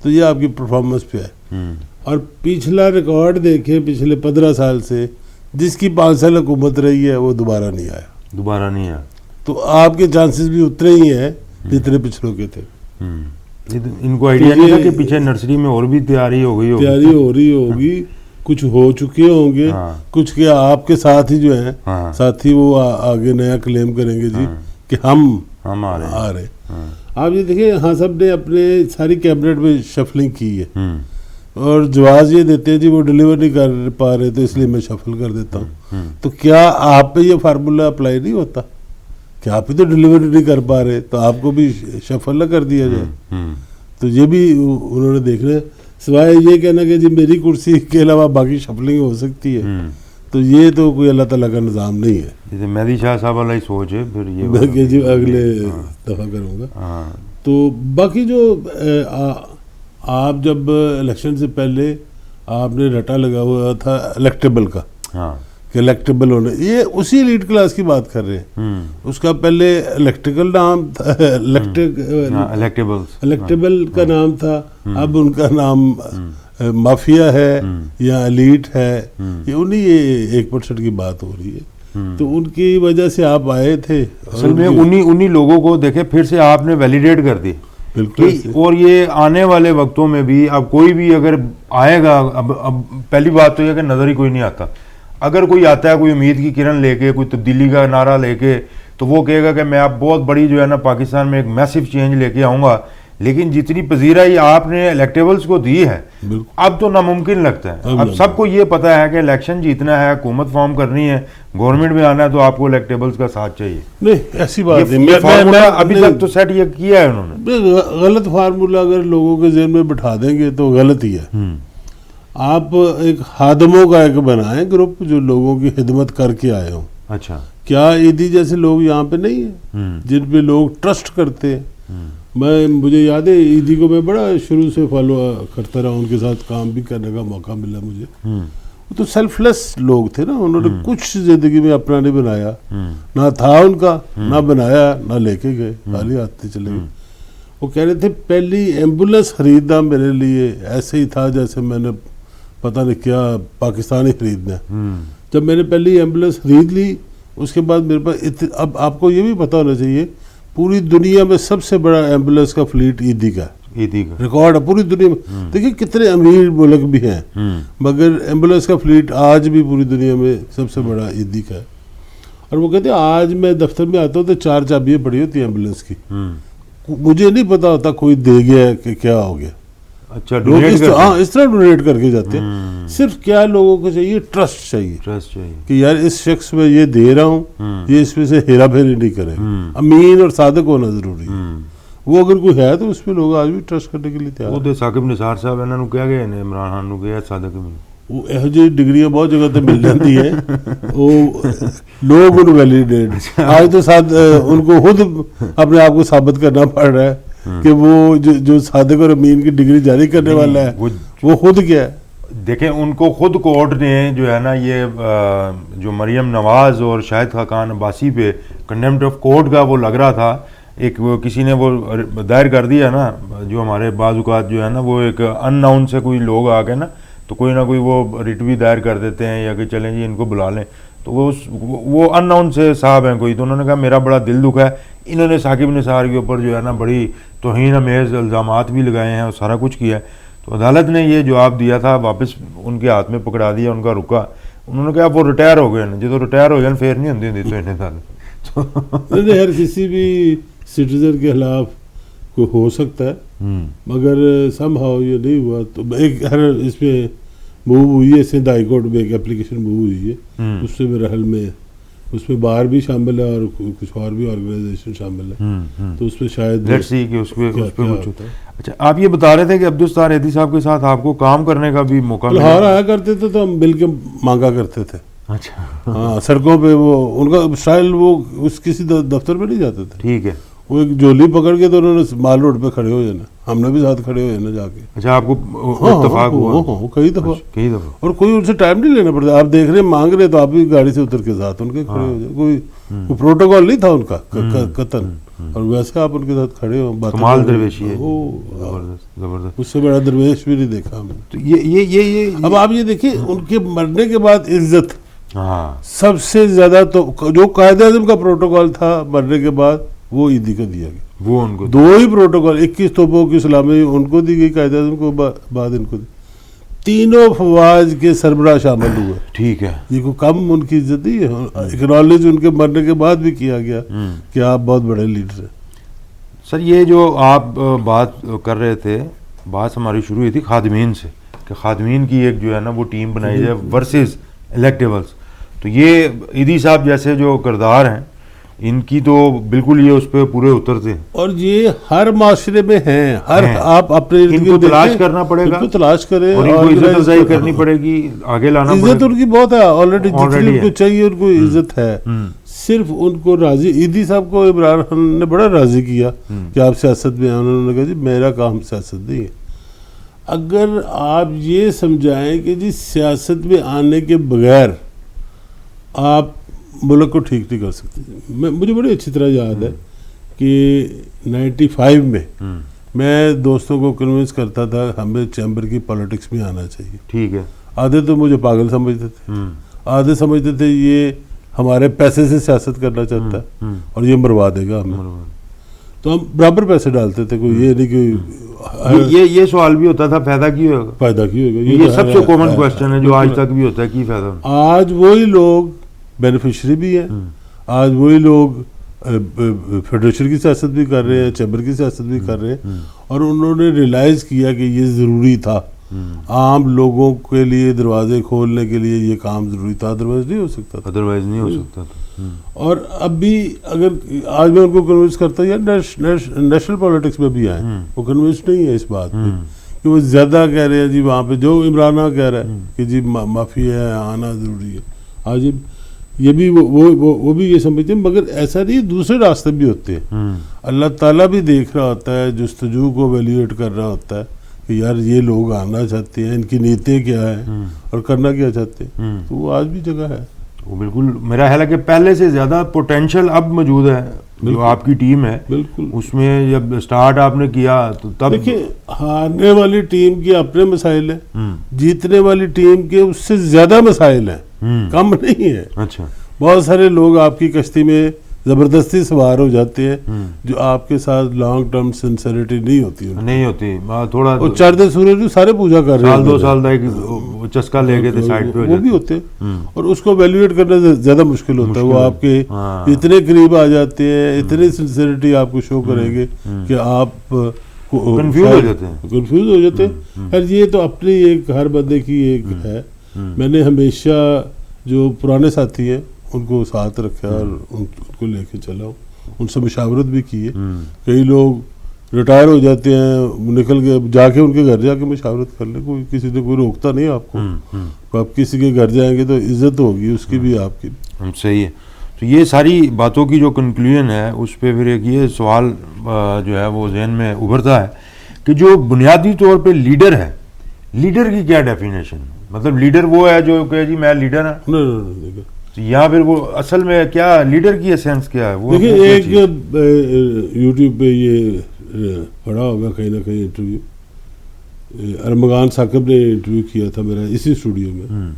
تو یہ آپ کی پرفارمنس پہ ہے. اور پچھلا ریکارڈ دیکھیں پچھلے 15 سال سے، جس کی 5 سال حکومت رہی ہے وہ دوبارہ نہیں آیا. تو آپ کے چانسز بھی اتنے ہی ہیں جتنے پچھلوں کے تھے. ان کو آئیڈیا نہیں تھا کہ پیچھے نرسری میں اور بھی تیاری ہو رہی ہوگی کچھ ہو چکے ہوں گے، کچھ کے آپ کے ساتھ ہی جو ہیں ساتھی وہ آگے نیا کلیم کریں گے جی کہ ہم آ رہے. آپ یہ دیکھیں ہاں صاحب نے اپنے ساری کیبنٹ میں شفلنگ کی ہے اور جواز یہ دیتے ہیں جی وہ ڈیلیور نہیں کر پا رہے تو اس لیے میں شفل کر دیتا ہوں. تو کیا آپ پہ یہ فارمولا اپلائی نہیں ہوتا کہ آپ ہی تو ڈیلیور نہیں کر پا رہے تو آپ کو بھی شفل نہ کر دیا جائے؟ تو یہ بھی انہوں نے دیکھنا ہے، سوائے یہ کہنا کہ جی میری کرسی کے علاوہ باقی شفلنگ ہو سکتی ہے. تو یہ تو کوئی اللہ تعالیٰ کا نظام نہیں ہے. مہدی شاہ صاحب والا ہی سوچ ہے پھر یہ میں کہ جی اگلے دفعہ کروں گا. تو باقی جو آپ جب الیکشن سے پہلے آپ نے رٹا لگا ہوا تھا الیکٹیبل کا کہ الیکٹیبل ہونے، یہ اسی لیڈ کلاس کی بات کر رہے ہیں. اس کا پہلے الیکٹیکل نام تھا، الیکٹیبل کا نام تھا، اب ان کا نام مافیا ہے یا ایلیٹ ہے. یہ انہی 1% کی بات ہو رہی ہے. تو ان کی وجہ سے آپ آئے تھے، اصل میں انہی لوگوں کو دیکھے پھر سے آپ نے ویلیڈیٹ کر دی. اور یہ آنے والے وقتوں میں بھی اب کوئی بھی اگر آئے گا، اب پہلی بات تو یہ کہ نظر ہی کوئی نہیں آتا. اگر کوئی آتا ہے کوئی امید کی کرن لے کے، کوئی تبدیلی کا نعرہ لے کے، تو وہ کہے گا کہ میں اب بہت بڑی جو ہے نا پاکستان میں ایک میسو چینج لے کے آؤں گا. لیکن جتنی پذیرائی آپ نے الیکٹیبلز کو دی ہے اب تو ناممکن لگتا ہے. اب سب کو یہ پتا ہے کہ الیکشن جیتنا ہے، حکومت فارم کرنی ہے، گورنمنٹ میں آنا ہے تو آپ کو الیکٹیبلز کا ساتھ چاہیے. نہیں ایسی بات نہیں، ابھی تک تو سیٹ یہ کیا ہے انہوں نے. غلط فارمولا اگر لوگوں کے ذہن میں بٹھا دیں گے تو غلط ہی ہے. آپ ایک خادموں کا ایک بنائیں گروپ جو لوگوں کی خدمت کر کے آئے ہوں. اچھا، کیا ایدی جیسے لوگ یہاں پہ نہیں ہیں جن پہ لوگ ٹرسٹ کرتے ہیں؟ مجھے یاد ہے ایدی کو میں بڑا شروع سے فالو کرتا رہا، ان کے ساتھ کام بھی کرنے کا موقع ملا مجھے. وہ تو سیلف لیس لوگ تھے نا، انہوں نے کچھ زندگی میں اپنا نہیں بنایا، نہ تھا ان کا، نہ بنایا، نہ لے کے گئے، خالی ہاتھ چلے گئے. وہ کہہ رہے تھے پہلی ایمبولینس خریدنا میرے لیے ایسے ہی تھا جیسے میں نے پتہ نہیں کیا پاکستانی خریدنا ہے. جب میں نے پہلی ایمبولینس خرید لی اس کے بعد میرے پاس اب آپ کو یہ بھی پتہ ہونا چاہیے پوری دنیا میں سب سے بڑا ایمبولینس کا فلیٹ ایدی کا ریکارڈ ہے پوری دنیا میں. دیکھیے کتنے امیر ملک بھی ہیں مگر ایمبولینس کا فلیٹ آج بھی پوری دنیا میں سب سے بڑا ایدی کا ہے. اور وہ کہتے ہیں آج میں دفتر میں آتا ہوں تو 4 چابیاں پڑی ہوتی ہیں ایمبولینس کی، مجھے نہیں پتا ہوتا کوئی دے گیا کہ کیا ہو گیا. اچھا لوگ اس طرح ڈونیٹ کر کے جاتے ہیں. صرف کیا لوگوں کو چاہیے, ٹرسٹ چاہیے کہ یار اس شخص میں یہ دے رہا ہوں, یہ اس میں سے ہیرا پھیری نہیں کرے. امین اور صادق ہونا ضروری ہے. وہ اگر کوئی ہے تو اس پہ لوگ آج بھی ٹرسٹ کرنے کے لیے تیار. وہ ثاقب نثار صاحب انہوں نے کیا گئے نے عمران خان نو گیا صادق امین. وہ یہو جی ڈگریاں بہت جگہ تے مل جاتی ہیں, وہ لوگ ان ویلیڈیٹ. آج تو ان کو خود اپنے آپ کو ثابت کرنا پڑ رہا ہے کہ وہ جو صادق اور امین کی ڈگری جاری کرنے والا ہے وہ خود کیا ہے. دیکھیں ان کو خود کورٹ نے جو ہے نا یہ جو مریم نواز اور شاہد خاقان عباسی پہ کنڈیمپٹ آف کورٹ کا وہ لگ رہا تھا, ایک وہ کسی نے وہ دائر کر دیا نا, جو ہمارے بعض اوقات جو ہے نا وہ ایک ان ناؤن سے کوئی لوگ آ کے نا تو کوئی نہ کوئی وہ ریٹ بھی دائر کر دیتے ہیں یا کہ چلیں جی ان کو بلا لیں, تو وہ ان ناؤن سے صاحب ہیں کوئی, تو انہوں نے کہا میرا بڑا دل دکھا ہے. انہوں نے ثاقب نثار کے اوپر جو ہے نا بڑی توہین آمیز الزامات بھی لگائے ہیں اور سارا کچھ کیا ہے. تو عدالت نے یہ جواب دیا تھا, واپس ان کے ہاتھ میں پکڑا دیا, ان کا رکا. انہوں نے کہا وہ ریٹائر ہو گئے, جب ریٹائر ہو گئے پھر نہیں ہوتی تو انہیں ہر کسی بھی سٹیزن کے خلاف کوئی ہو سکتا ہے, مگر سم ہاؤ یہ نہیں ہوا. تو ایک ہر اس میں موو ہوئی ہے, سندھ ہائی کورٹ میں ایک اپلیکیشن موو ہوئی ہے, اس سے میرے حل میں اس میں بار بھی شامل ہے اور کچھ اور بھی آرگنائزیشن شامل ہے, تو اس میں شاید اس پہ کچھ ہوتا ہے. اچھا آپ یہ بتا رہے تھے کہ عبدالستار ایدھی صاحب کے ساتھ آپ کو کام کرنے کا بھی موقع ملا. لاہور آیا کرتے تھے تو ہم مل کے مانگا کرتے تھے. اچھا ہاں, سڑکوں پہ وہ ان کا اسٹائل, وہ اس کسی دفتر میں نہیں جاتے تھے. ٹھیک ہے. وہ ایک جولی پکڑ کے تو انہوں نے مال روڈ پہ کھڑے ہو جانا, ہم نے بھی ساتھ کھڑے ہو جانا جا کے. اچھا آپ کو اتفاق ہوا؟ کئی دفعہ. اور کوئی ان سے ٹائم نہیں لینا پڑتا. آپ دیکھ رہے مانگ رہے تو آپ بھی گاڑی سے اتر کے ساتھ ان کے کھڑے ہو جائے. کوئی پروٹوکول نہیں تھا ان کا قطن, اور ویسے آپ ان کے ساتھ کھڑے ہو. کمال درویشی ہے, زبردست. اس سے بڑا درویش بھی نہیں دیکھا ہم نے. تو یہ اب آپ یہ دیکھیں ان کے مرنے کے بعد عزت سب سے زیادہ, تو جو قائد اعظم کا پروٹوکول تھا مرنے کے بعد وہ ایدھی کو دیا گیا. وہ ان کو 2 ہی پروٹوکول, 21 توپوں کی سلامی ان کو دی گئی قائد اعظم کو, بعد ان کو دی. تینوں فواج کے سربراہ شامل ہوئے. ٹھیک ہے. یہ کو کم ان کی عزت نہیں ہے. اکنالج ان کے مرنے کے بعد بھی کیا گیا کہ آپ بہت بڑے لیڈر ہیں. سر یہ جو آپ بات کر رہے تھے, بات ہماری شروع ہوئی تھی خادمین سے, کہ خادمین کی ایک جو ہے نا وہ ٹیم بنائی جائے ورسز الیکٹیبلز. تو یہ ایدھی صاحب جیسے جو کردار ہیں ان کی تو بالکل یہ اس پہ پورے اترتے ہیں, اور یہ ہر معاشرے میں ہیں. ہر آپ اپنے ان کو تلاش کرنا پڑے گا, تلاش کریں, اور ان کو عزت افزائی کرنی پڑے گی, آگے لانا پڑے گا. عزت ان کی بہت ہے آلریڈی, جتنی ان کو چاہیے ان کو عزت ہے. صرف ان کو راضی, ایدھی صاحب کو عمران خان نے بڑا راضی کیا کہ آپ سیاست میں. انہوں نے کہا جی میرا کام سیاست نہیں ہے. اگر آپ یہ سمجھائیں کہ جی سیاست میں آنے کے بغیر آپ ملک کو ٹھیک نہیں کر سکتے. مجھے بڑی اچھی طرح یاد ہے کہ 95 میں میں دوستوں کو کنونس کرتا تھا ہمیں چیمبر کی پالیٹکس میں آنا چاہیے. ٹھیک ہے. آدھے تو مجھے پاگل سمجھتے تھے, آدھے سمجھتے تھے یہ ہمارے پیسے سے سیاست کرنا چاہتا ہے اور یہ مروا دے گا ہمیں. تو ہم برابر پیسے ڈالتے تھے. کوئی یہ نہیں کہ یہ سوال بھی ہوتا تھا فائدہ کی ہوگا, فائدہ کی ہوگا. یہ سب سے کامن کوسچن ہے جو آج تک بھی ہوتا ہے, کی فائدہ. آج وہی لوگ بینیفیشری بھی ہیں, آج وہی لوگ فیڈریشن کی سیاست بھی کر رہے ہیں, چیمبر کی سیاست بھی کر رہے ہیں, اور انہوں نے ریلائز کیا کہ یہ ضروری تھا. عام لوگوں کے لیے دروازے کھولنے کے لیے یہ کام ضروری تھا, ادروائز نہیں ہو سکتا تھا. اور اب بھی اگر آج میں ان کو کنونس کرتا ہوں یار نیشنل پالیٹکس میں بھی آئیں, وہ کنونس نہیں ہے اس بات پہ کہ وہ زیادہ کہہ رہے ہیں جی وہاں پہ جو عمران کہہ رہا ہے کہ جی معافی ہے, آنا ضروری ہے. آج یہ بھی وہ بھی یہ سمجھتے ہیں, مگر ایسا نہیں, دوسرے راستے بھی ہوتے ہیں. اللہ تعالیٰ بھی دیکھ رہا ہوتا ہے, جستجو کو ویلیویٹ کر رہا ہوتا ہے کہ یار یہ لوگ آنا چاہتے ہیں, ان کی نیتیں کیا ہیں اور کرنا کیا چاہتے ہیں. تو وہ آج بھی جگہ ہے. وہ بالکل میرا خیال ہے کہ پہلے سے زیادہ پوٹینشیل اب موجود ہے. جو آپ کی ٹیم ہے بالکل, اس میں جب سٹارٹ آپ نے کیا تو تب دیکھیں ہارنے والی ٹیم کے اپنے مسائل ہیں, جیتنے والی ٹیم کے اس سے زیادہ مسائل ہیں, کم نہیں ہے. اچھا, بہت سارے لوگ آپ کی کشتی میں زبردستی سوار ہو جاتے ہیں جو آپ کے ساتھ لانگ ٹرم سنسیریٹی نہیں ہوتی نہیں ہوتی. تھوڑا اور چاردے سورج سارے پوجا کر رہے ہیں, سال 2 سال کا چسکا لے کے سائڈ پہ وہ بھی ہوتے ہیں, اور اس کو ویلیویٹ کرنا زیادہ مشکل ہوتا ہے. وہ آپ کے اتنے قریب آ جاتے ہیں, اتنی سنسیریٹی آپ کو شو کریں گے کہ آپ کنفیوز ہو جاتے ہیں. خیر یہ تو اپنی ایک ہر بندے کی ایک ہے. میں نے ہمیشہ جو پرانے ساتھی ہیں ان کو ساتھ رکھا اور ان کو لے کے چلا ہوں, ان سے مشاورت بھی کی ہے. کئی لوگ ریٹائر ہو جاتے ہیں, نکل کے جا کے ان کے گھر جا کے مشاورت کر لیں, کوئی کسی نے کوئی روکتا نہیں آپ کو. آپ کسی کے گھر جائیں گے تو عزت ہوگی اس کی بھی آپ کی. صحیح ہے. تو یہ ساری باتوں کی جو کنکلوژن ہے اس پہ پھر ایک یہ سوال جو ہے وہ ذہن میں ابھرتا ہے کہ جو بنیادی طور پہ لیڈر ہے, لیڈر کی کیا ڈیفینیشن؟ مطلب لیڈر وہ ہے جو کہ جی میں لیڈر ہوں, یا پھر وہ اصل میں کیا لیڈر کی ایسنس کیا ہے؟ وہ دیکھیں ایک یوٹیوب پہ یہ پڑھا ہوگا کہیں نہ کہیں انٹرویو, ارمغان ثاقب نے انٹرویو کیا تھا میرا اسی اسٹوڈیو میں,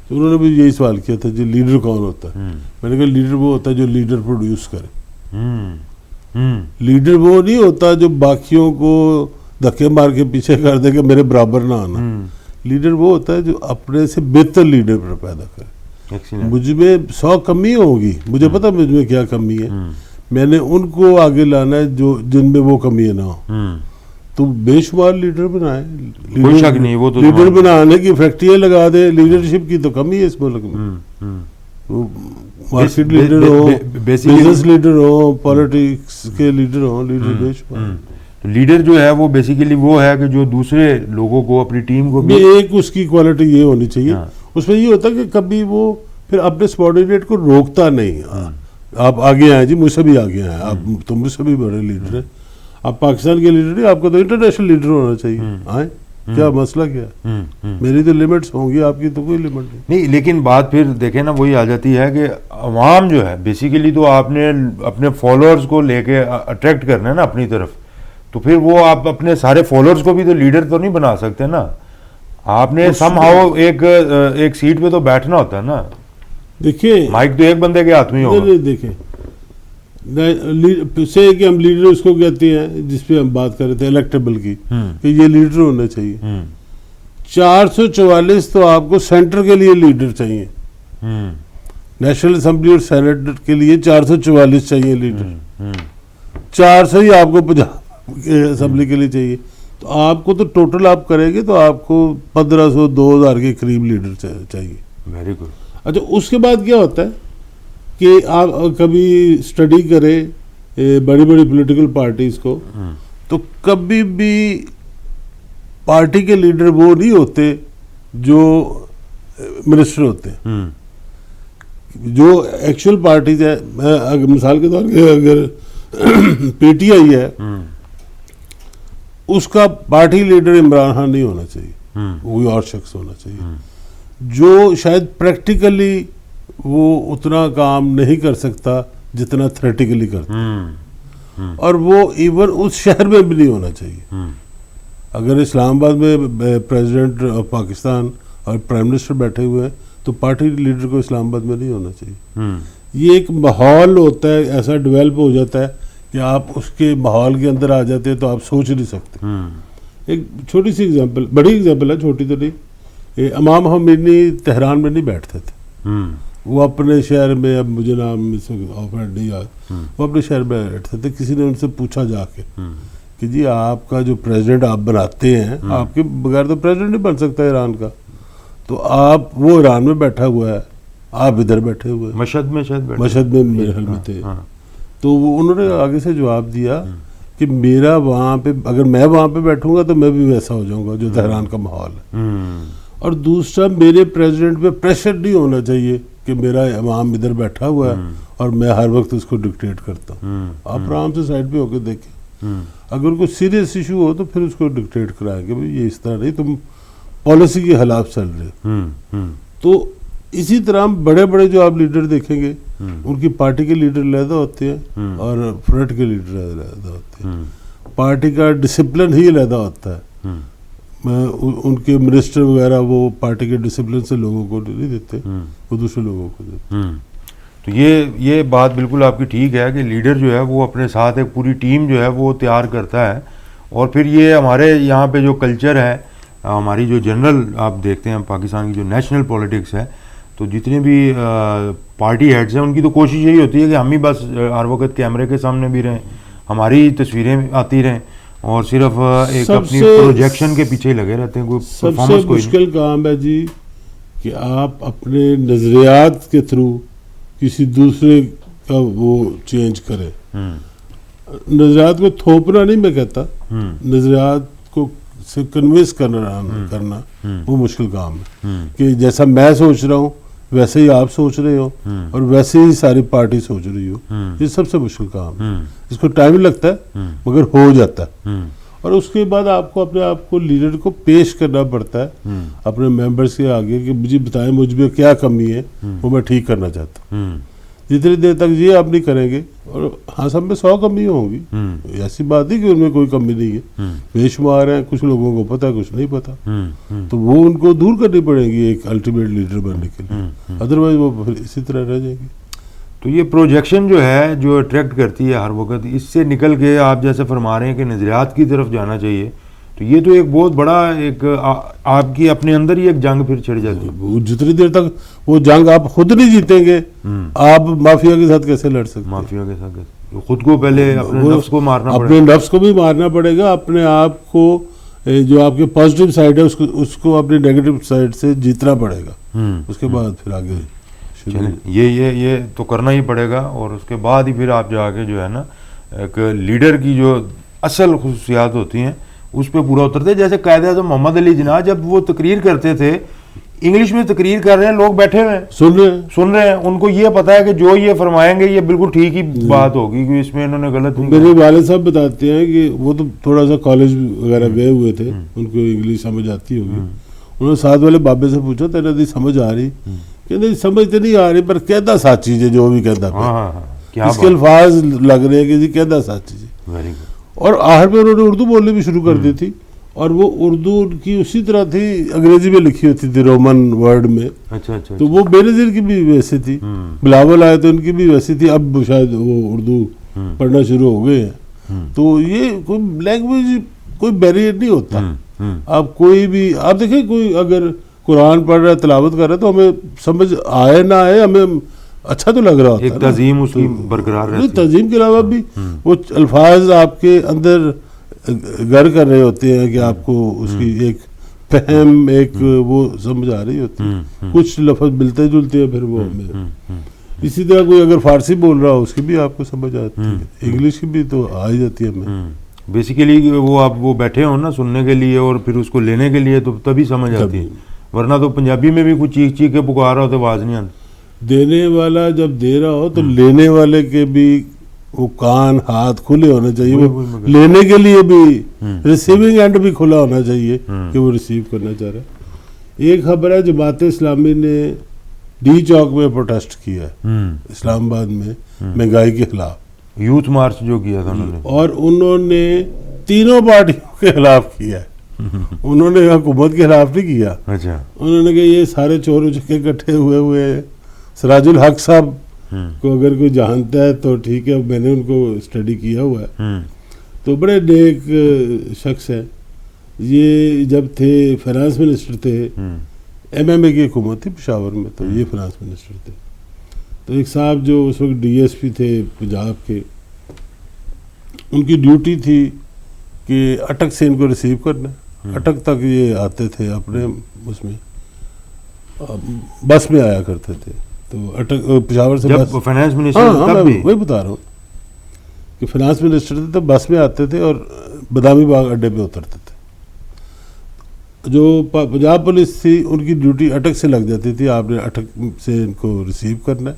تو انہوں نے بھی یہی سوال کیا تھا جی لیڈر کون ہوتا ہے. میں نے کہا لیڈر وہ ہوتا ہے جو لیڈر پروڈیوس کرے. لیڈر وہ نہیں ہوتا جو باقیوں کو دھکے مار کے پیچھے کر دے کہ میرے برابر نہ آنا. لیڈر وہ ہوتا ہے جو اپنے سے بہتر لیڈر پیدا کرے. مجھ میں 100 کمی ہوگی, مجھے پتا مجھ میں کیا کمی ہے, میں نے ان کو آگے لانا ہے جو جن میں وہ کمی نہ ہو. تو بے شمار لیڈر بنائے, کوئی شک نہیں, وہ تو لیڈر بنانے کی فیکٹریاں لگا دے. لیڈرشپ کی تو کمی ہے اس ملک میں. مارکیٹ لیڈر ہو, بزنس لیڈر ہو, پالیٹکس کے لیڈر ہو, لیڈر بے شمار. لیڈر جو ہے وہ بیسیکلی وہ ہے کہ جو دوسرے لوگوں کو, اپنی ٹیم کو بھی ایک اس کی کوالٹی یہ ہونی چاہیے. اس میں یہ ہوتا ہے کہ کبھی وہ پھر اپنے سبارڈینیٹ کو روکتا نہیں. آپ آگے آئے جی, مجھ سے بھی آگے آئے, آپ تو مجھ سے بھی بڑے لیڈر ہیں, آپ پاکستان کے لیڈر نہیں, آپ کو تو انٹرنیشنل لیڈر ہونا چاہیے. آئیں, کیا مسئلہ کیا ہے؟ میری تو لمٹس ہوں گی, آپ کی تو کوئی لمٹ نہیں. لیکن بات پھر دیکھیں نا وہی آ جاتی ہے کہ عوام جو ہے بیسیکلی تو آپ نے اپنے فالوورز کو لے کے اٹریکٹ کرنا ہے نا اپنی طرف, تو پھر وہ آپ اپنے سارے فالوورز کو بھی تو لیڈر تو نہیں بنا سکتے نا. آپ نے سم ہاؤ ایک سیٹ پہ تو بیٹھنا ہوتا ہے نا. دیکھیں مائک تو ایک بندے کے ہاتھ میں ہی ہوگا. دیکھیں سے کہ ہم لیڈر اس کو کہتے ہیں جس پہ ہم بات کر رہے تھے الیکٹیبل کی, کہ یہ لیڈر ہونا چاہیے. 444 تو آپ کو سینٹر کے لیے لیڈر چاہیے. نیشنل اسمبلی اور سینٹ کے لیے 444 چاہیے لیڈر. 400 ہی آپ کو پنجاب اسمبلی کے لیے چاہیے. تو آپ کو تو ٹوٹل آپ کریں گے تو آپ کو 1500 2000 کے قریب لیڈر چاہیے. Very good. اچھا اس کے بعد کیا ہوتا ہے کہ آپ کبھی اسٹڈی کریں بڑی بڑی پولیٹیکل پارٹیز کو, تو کبھی بھی پارٹی کے لیڈر وہ نہیں ہوتے جو منسٹر ہوتے ہیں. جو ایکچوئل پارٹیز ہے, مثال کے طور پہ اگر پی ٹی آئی ہے, اس کا پارٹی لیڈر عمران خان نہیں ہونا چاہیے, کوئی اور شخص ہونا چاہیے جو شاید پریکٹیکلی وہ اتنا کام نہیں کر سکتا جتنا تھریٹیکلی کرتا, اور وہ ایون اس شہر میں بھی نہیں ہونا چاہیے. اگر اسلام آباد میں پریزیڈنٹ آف پاکستان اور پرائم منسٹر بیٹھے ہوئے ہیں تو پارٹی لیڈر کو اسلام آباد میں نہیں ہونا چاہیے. یہ ایک ماحول ہوتا ہے, ایسا ڈیولپ ہو جاتا ہے کہ آپ اس کے ماحول کے اندر آ جاتے ہیں تو آپ سوچ نہیں سکتے. ایک چھوٹی سی ایگزامپل, بڑی ایگزامپل ہے, چھوٹی تو نہیں. امام خمینی تہران میں نہیں بیٹھتے تھے, وہ اپنے شہر میں, اب مجھے نام نہیں یاد, وہ اپنے شہر میں بیٹھتے تھے. کسی نے ان سے پوچھا جا کے کہ جی آپ کا جو پریزیڈنٹ آپ بناتے ہیں, آپ کے بغیر تو پریزیڈنٹ نہیں بن سکتا ایران کا, تو آپ, وہ ایران میں بیٹھا ہوا ہے, آپ ادھر بیٹھے ہوئے ہیں, مشہد میں میرے خیال میں تھے. تو انہوں نے آگے سے جواب دیا کہ میرا وہاں پہ, اگر میں وہاں پہ بیٹھوں گا تو میں بھی ویسا ہو جاؤں گا جو تہران کا ماحول ہے. اور دوسرا, میرے پریزیڈنٹ پہ پریشر نہیں ہونا چاہیے کہ میرا امام ادھر بیٹھا ہوا ہے اور میں ہر وقت اس کو ڈکٹیٹ کرتا ہوں. آپ آرام سے سائڈ پہ ہو کے دیکھیں, اگر کوئی سیریس ایشو ہو تو پھر اس کو ڈکٹیٹ کرائیں کہ بھائی یہ اس طرح نہیں, تم پالیسی کے خلاف چل رہے. تو اسی طرح بڑے بڑے جو آپ لیڈر دیکھیں گے ان کی پارٹی کے لیڈر علیحدہ ہوتے ہیں اور فرنٹ کے لیڈر علیحدہ ہوتے ہیں. پارٹی کا ڈسپلن ہی علیحدہ ہوتا ہے. ان کے منسٹر وغیرہ وہ پارٹی کے ڈسپلن سے لوگوں کو نہیں دیتے, وہ دوسرے لوگوں کو دیتے. تو یہ بات بالکل آپ کی ٹھیک ہے کہ لیڈر جو ہے وہ اپنے ساتھ ایک پوری ٹیم جو ہے وہ تیار کرتا ہے. اور پھر یہ ہمارے یہاں پہ جو کلچر ہے, ہماری جو جنرل آپ دیکھتے ہیں پاکستان کی جو نیشنل پولیٹکس ہے, تو جتنے بھی پارٹی ہیڈز ہیں ان کی تو کوشش یہی ہوتی ہے کہ ہم ہی بس ہر وقت کیمرے کے سامنے بھی رہیں, ہماری تصویریں آتی رہیں, اور صرف ایک اپنی پروجیکشن کے پیچھے ہی لگے رہتے ہیں. کوئی سب سے مشکل کام ہے جی کہ آپ اپنے نظریات کے تھرو کسی دوسرے کا وہ چینج کریں. نظریات کو تھوپنا نہیں میں کہتا, نظریات کو سے کنوینس کرنا وہ مشکل کام ہے کہ جیسا میں سوچ رہا ہوں ویسے ہی آپ سوچ رہے ہو اور ویسے ہی ساری پارٹی سوچ رہی ہو. یہ سب سے مشکل کام ہے, اس کو ٹائم لگتا ہے مگر ہو جاتا ہے. اور اس کے بعد آپ کو اپنے آپ کو لیڈر کو پیش کرنا پڑتا ہے اپنے ممبرس کے آگے کہ مجھے بتائیں مجھ میں کیا کمی ہے, وہ میں ٹھیک کرنا چاہتا ہوں. جتنی دیر تک یہ آپ نہیں کریں گے, اور ہاں سب میں 100 کمی ہوں گی, ایسی بات نہیں کہ ان میں کوئی کمی نہیں ہے, بے شمار ہیں, کچھ لوگوں کو پتہ کچھ نہیں پتہ, تو وہ ان کو دور کرنی پڑے گی ایک الٹیمیٹ لیڈر بننے کے لیے, ادروائز وہ پھر اسی طرح رہ جائے گی. تو یہ پروجیکشن جو ہے جو اٹریکٹ کرتی ہے ہر وقت, اس سے نکل کے آپ جیسے فرما رہے ہیں کہ نظریات کی طرف جانا چاہیے, تو یہ تو ایک بہت بڑا ایک آپ کی اپنے اندر ہی ایک جنگ پھر چھڑ جاتی ہے. جتنی دیر تک وہ جنگ آپ خود نہیں جیتیں گے, آپ مافیا کے ساتھ کیسے لڑ سکتے؟ مافیا کے ساتھ خود کو پہلے اپنے نفس کو مارنا پڑے گا, اپنے نفس کو بھی مارنا پڑے گا, اپنے آپ کو جو آپ کے پازیٹیو سائڈ ہے اس کو اپنی نیگیٹو سائڈ سے جیتنا پڑے گا. اس کے بعد پھر آگے یہ تو کرنا ہی پڑے گا, اور اس کے بعد ہی پھر آپ جا کے جو ہے نا ایک لیڈر کی جو اصل خصوصیات ہوتی ہیں اس پہ پورا اترتے. جیسے قائد اعظم محمد علی جناح جب وہ تقریر کرتے تھے, انگلش میں تقریر کر رہے ہیں, لوگ بیٹھے ہوئے ہیں سن رہے ہیں, ان کو یہ پتا ہے کہ جو یہ فرمائیں گے یہ بالکل ٹھیک ہی بات ہوگی, کہ اس میں انہوں نے غلط نہیں. میرے والد صاحب بتاتے ہیں کہ وہ تو تھوڑا سا کالج وغیرہ گئے ہوئے تھے, ان کو انگلش سمجھ آتی ہوگی. انہوں نے ساتھ والے بابے سے پوچھا تیرے دی سمجھ آ رہی؟ کہ نہیں سمجھ تو نہیں آ رہی, پر کہتا سچ چیز ہے جو بھی کہتا ہے, اس کے الفاظ لگ رہے ہیں کہ جی کہتا سچ چیز ہے. اور آخر پہ انہوں نے اردو بولنے بھی شروع کر دی تھی, اور وہ اردو ان کی اسی طرح تھی, انگریزی میں لکھی ہوتی تھی رومن ورڈ میں. تو وہ بے نظیر کی بھی ویسے تھی, بلاول آئے تو ان کی بھی ویسی تھی, اب شاید وہ اردو پڑھنا شروع ہو گئے ہیں. تو یہ کوئی لینگویج کوئی بیریئر نہیں ہوتا. آپ کوئی بھی آپ دیکھیں, کوئی اگر قرآن پڑھ رہا ہے تلاوت کر رہا ہے تو ہمیں سمجھ آئے نہ آئے ہمیں اچھا تو لگ رہا ہوتا ہے, ایک تعظیم اس کی برقرار رہتی ہے. تعظیم کے علاوہ بھی وہ الفاظ آپ کے اندر گر کر رہے ہوتے ہیں کہ آپ کو اس کی ایک فہم ایک وہ سمجھ آ رہی ہوتی ہے. کچھ لفظ ملتے جلتے ہیں, پھر وہ ہمیں اسی طرح کوئی اگر فارسی بول رہا ہو اس کی بھی آپ کو سمجھ آتی ہے, انگلش کی بھی تو آ ہی جاتی ہے ہمیں. بیسیکلی وہ آپ وہ بیٹھے ہوں نا سننے کے لیے اور پھر اس کو لینے کے لیے, تو تبھی سمجھ آتی ہے, ورنہ تو پنجابی میں بھی کچھ چیخ کے پکار رہا ہو تو آواز نہیں آتی. دینے والا جب دے رہا ہو تو لینے والے کے بھی وہ کان ہاتھ کھلے ہونے چاہیے, وہ لینے کے لیے بھی ریسیونگ اینڈ بھی کھلا ہونا چاہیے کہ وہ ریسیو کرنا چاہ رہا ہے. ایک خبر ہے جماعت اسلامی نے ڈی چوک میں پروٹیسٹ کیا ہے اسلام آباد میں مہنگائی کے خلاف, یوتھ مارچ جو کیا تھا انہوں نے, اور انہوں نے تینوں پارٹیوں کے خلاف کیا ہے. انہوں نے حکومت کے خلاف نہیں کیا. اچھا, انہوں نے کہ یہ سارے چور چکے اکٹھے ہوئے ہیں. سراج الحق صاحب کو اگر کوئی جانتا ہے تو ٹھیک ہے, میں نے ان کو اسٹڈی کیا ہوا ہے, تو بڑے نیک شخص ہیں. یہ جب تھے فائنانس منسٹر تھے, ایم ایم اے کی حکومت تھی پشاور میں, تو یہ فائنانس منسٹر تھے. تو ایک صاحب جو اس وقت ڈی ایس پی تھے پنجاب کے, ان کی ڈیوٹی تھی کہ اٹک سے ان کو ریسیو کرنا. اٹک تک یہ آتے تھے اپنے اس میں بس میں آیا کرتے تھے. تو اٹک پشاور سے جب فائنانس منسٹر وہی بتا رہا ہوں کہ فائنانس منسٹر تھے تو بس میں آتے تھے اور بادامی باغ اڈے پہ اترتے تھے. جو پنجاب پولیس تھی ان کی ڈیوٹی اٹک سے لگ جاتی تھی, آپ نے اٹک سے ان کو ریسیو کرنا ہے.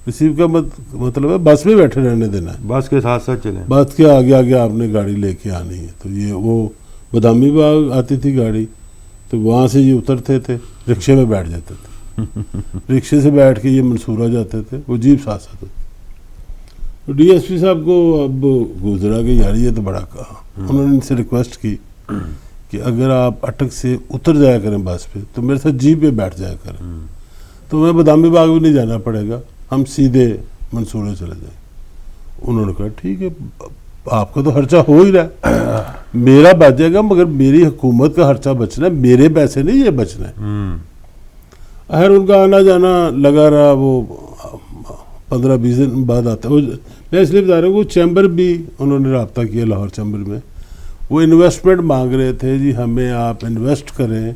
ریسیو کا مطلب ہے بس میں بیٹھے رہنے دینا ہے, بس کے ساتھ ساتھ چلیں, بس کے آگے آگے آپ نے گاڑی لے کے آنی ہے. تو یہ وہ بادامی باغ آتی تھی گاڑی, تو وہاں سے یہ اترتے تھے, رکشے میں بیٹھ جاتے تھے, رکشے سے بیٹھ کے یہ منصورہ جاتے تھے. وہ جیپ ساتھ ہوتی. تو ڈی ایس پی صاحب کو اب گزرا کہ یار یہ تو بڑا کہا. انہوں نے ان سے ریکویسٹ کی کہ اگر آپ اٹک سے اتر جایا کریں بس پہ تو میرے ساتھ جیپ پہ بیٹھ جایا کریں, تو میں بادامی باغ بھی نہیں جانا پڑے گا, ہم سیدھے منصورے چلے جائیں. انہوں نے کہا ٹھیک ہے آپ کا تو خرچہ ہو ہی رہا ہے, میرا بچ جائے گا مگر میری حکومت کا خرچہ بچنا ہے, میرے پیسے نہیں یہ بچنا ہے. خیر ان کا آنا جانا لگا رہا, وہ 15-20 دن بعد آتا ہے. میں اس لیے بتا رہا ہوں وہ چیمبر بھی انہوں نے رابطہ کیا لاہور چیمبر میں, وہ انویسٹمنٹ مانگ رہے تھے جی ہمیں آپ انویسٹ کریں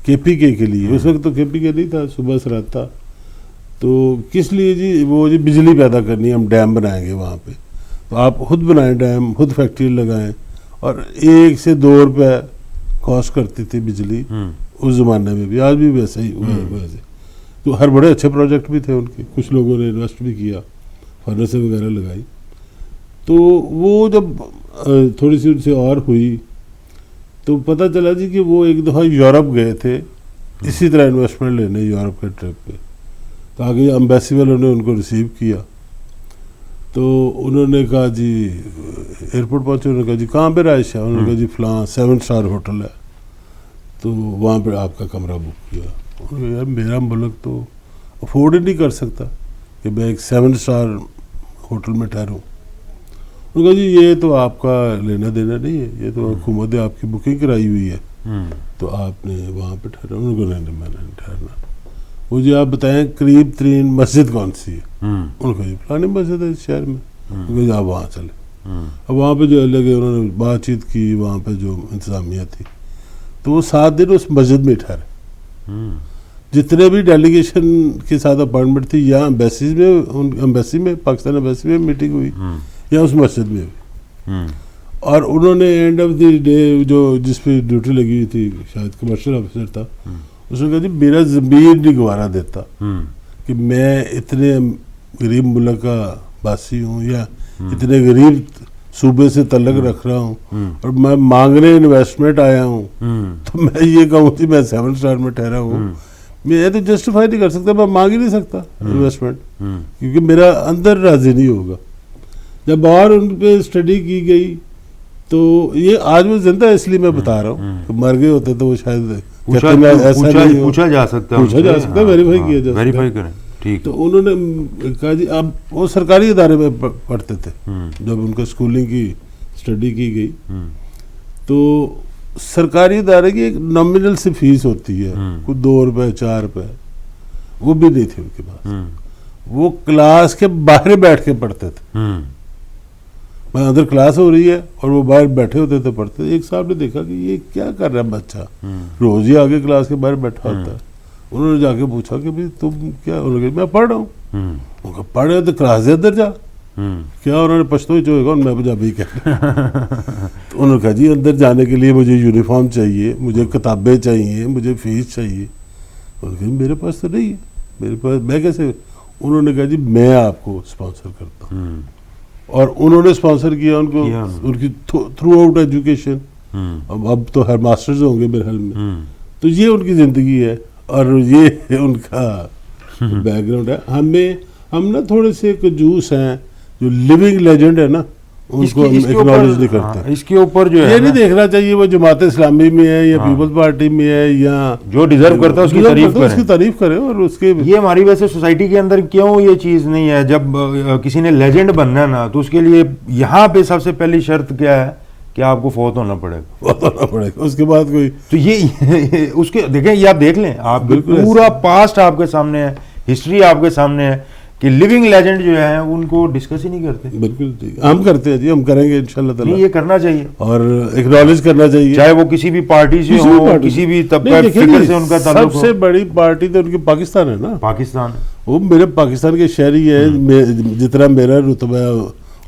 KPK کے لیے. اس وقت تو KPK نہیں تھا, صبح سرات تھا. تو کس لیے جی, وہ جی بجلی پیدا کرنی ہے, ہم ڈیم بنائیں گے وہاں پہ, تو آپ خود بنائیں ڈیم, خود فیکٹری لگائیں. اور 1 سے 2 روپے کاسٹ کرتی تھی بجلی اس زمانے میں بھی, آج بھی ویسا ہی ویسے. تو ہر بڑے اچھے پروجیکٹ بھی تھے ان کے, کچھ لوگوں نے انویسٹ بھی کیا, فنسیں وغیرہ لگائی. تو وہ جب تھوڑی سی ان سے اور ہوئی تو پتہ چلا جی کہ وہ ایک دفعہ یورپ گئے تھے اسی طرح انویسٹمنٹ لینے, یورپ کے ٹرپ پہ. تو آگے امبیسی والوں نے ان کو ریسیو کیا, تو انہوں نے کہا جی ایئرپورٹ پہنچے, انہوں نے کہا جی کہاں پہ رہائش ہے, انہوں نے کہا جی فلاں 7 اسٹار ہوٹل ہے, تو وہاں پہ آپ کا کمرہ بک کیا. انہوں نے کہا یار میرا ملک تو افورڈ ہی نہیں کر سکتا کہ میں ایک 7 اسٹار ہوٹل میں ٹھہروں. انہوں نے کہا جی یہ تو آپ کا لینا دینا نہیں ہے, یہ تو حکومت نے آپ کی بکنگ کرائی ہوئی ہے, تو آپ نے وہاں پہ ٹھہرا. انہوں نے کہا نہیں میں نہیں ٹھہرنا. وہ جی آپ بتائیں قریب ترین مسجد کون سی ہے, انہوں نے کہا جی فلانی مسجد ہے اس شہر میں. انہوں نے کہا جی آپ وہاں چلے. اب وہاں پہ جو لگے انہوں نے بات چیت کی, وہاں پہ جو انتظامیہ تھی, تو وہ 7 دن اس مسجد میں ٹھہرے. جتنے بھی ڈیلیگیشن کے ساتھ اپائنٹمنٹ تھی, یا امبیسی میں پاکستان امبیسی میں میٹنگ ہوئی یا اس مسجد میں ہوئی. اور انہوں نے اینڈ آف دی ڈے جو جس پہ ڈیوٹی لگی ہوئی تھی, شاید کمرشل آفیسر تھا, اس نے کہا جی میرا ضمیر نہیں گوارا دیتا کہ میں اتنے غریب ملک کا باسی ہوں یا اتنے غریب صوبے سے تعلق رکھ رہا ہوں, اور میں مانگنے انویسٹمنٹ آیا ہوں, تو میں یہ کہوں کہ میں 7 اسٹار میں ٹھہرا ہوں, میں تو جسٹیفائی نہیں کر سکتا, میں مانگ ہی نہیں سکتا انویسٹمنٹ, کیونکہ میرا اندر راضی نہیں ہوگا. جب اور ان پہ اسٹڈی کی گئی تو یہ آج میں زندہ اس لیے میں بتا رہا ہوں کہ مر گئے ہوتے تو وہ شاید پوچھا جا سکتا ہے, ویریفائی کیا جا سکتا. تو انہوں نے کہا جی اب وہ سرکاری ادارے میں پڑھتے تھے, جب ان کا اسکولنگ کی اسٹڈی کی گئی تو سرکاری ادارے کی ایک نامنل سی فیس ہوتی ہے, کوئی 2 روپے 4 روپے, وہ بھی نہیں تھی ان کے پاس. وہ کلاس کے باہر بیٹھ کے پڑھتے تھے, میں اندر کلاس ہو رہی ہے اور وہ باہر بیٹھے ہوتے تھے پڑھتے. ایک صاحب نے دیکھا کہ یہ کیا کر رہا ہے بچہ, روز ہی آگے کلاس کے باہر بیٹھا ہوتا ہے. انہوں نے جا کے پوچھا کہ بھائی تم کیا, انہوں نے کہا میں پڑھ رہا ہوں. انہوں نے کہا پڑھ رہے تو کلاس سے اندر جا. کیا انہوں نے پشتو ہی چوئے گا, میں پنجابی کہہ رہا. تو انہوں نے کہا جی اندر جانے کے لیے مجھے یونیفارم چاہیے, مجھے کتابیں چاہیے, مجھے فیس چاہیے. انہوں نے کہا میرے پاس تو نہیں ہے, میرے پاس میں کیسے. انہوں نے کہا جی میں آپ کو اسپانسر کرتا ہوں, اور انہوں نے اسپانسر کیا ان کو, ان کی تھرو آؤٹ ایجوکیشن. اب تو ہر ماسٹرز ہوں گے میرے حال میں. تو یہ ان کی زندگی ہے اور یہ ان کا بیک گراؤنڈ ہے. ہم نا تھوڑے سے کنجوس ہیں, جو لیونگ لیجنڈ ہے نا اس کو ہم ایکنالج نہیں کرتے. اس کے اوپر جو ہے یہ نہیں دیکھنا چاہیے وہ جماعت اسلامی میں ہے یا پیپلز پارٹی میں ہے, یا جو ڈیزرو کرتا ہے اس کی تعریف کریں. اور اس کے یہ ہماری ویسے سوسائٹی کے اندر کیوں یہ چیز نہیں ہے, جب کسی نے لیجنڈ بننا ہے نا تو اس کے لیے یہاں پہ سب سے پہلی شرط کیا ہے کہ آپ کو فوت ہونا پڑے گا, اس کے بعد کوئی. تو یہ اس کے دیکھیں, یہ آپ دیکھ لیں, آپ پورا پاسٹ آپ کے سامنے ہے, ہسٹری آپ کے سامنے ہے, کہ لیونگ لیجنڈ جو ہیں ان کو ڈسکس ہی نہیں کرتے. بالکل ٹھیک, ہم کرتے ہیں جی, ہم کریں گے انشاءاللہ تعالی. یہ کرنا چاہیے اور ایکنالج کرنا چاہیے, چاہے وہ کسی بھی پارٹی سے ہو, کسی بھی طبقہ فکر سے ان کا تعلق ہو. سب سے بڑی پارٹی تو ان کی پاکستان ہے نا, پاکستان. وہ میرے پاکستان کے شہری ہے, جتنا میرا رتبہ ہے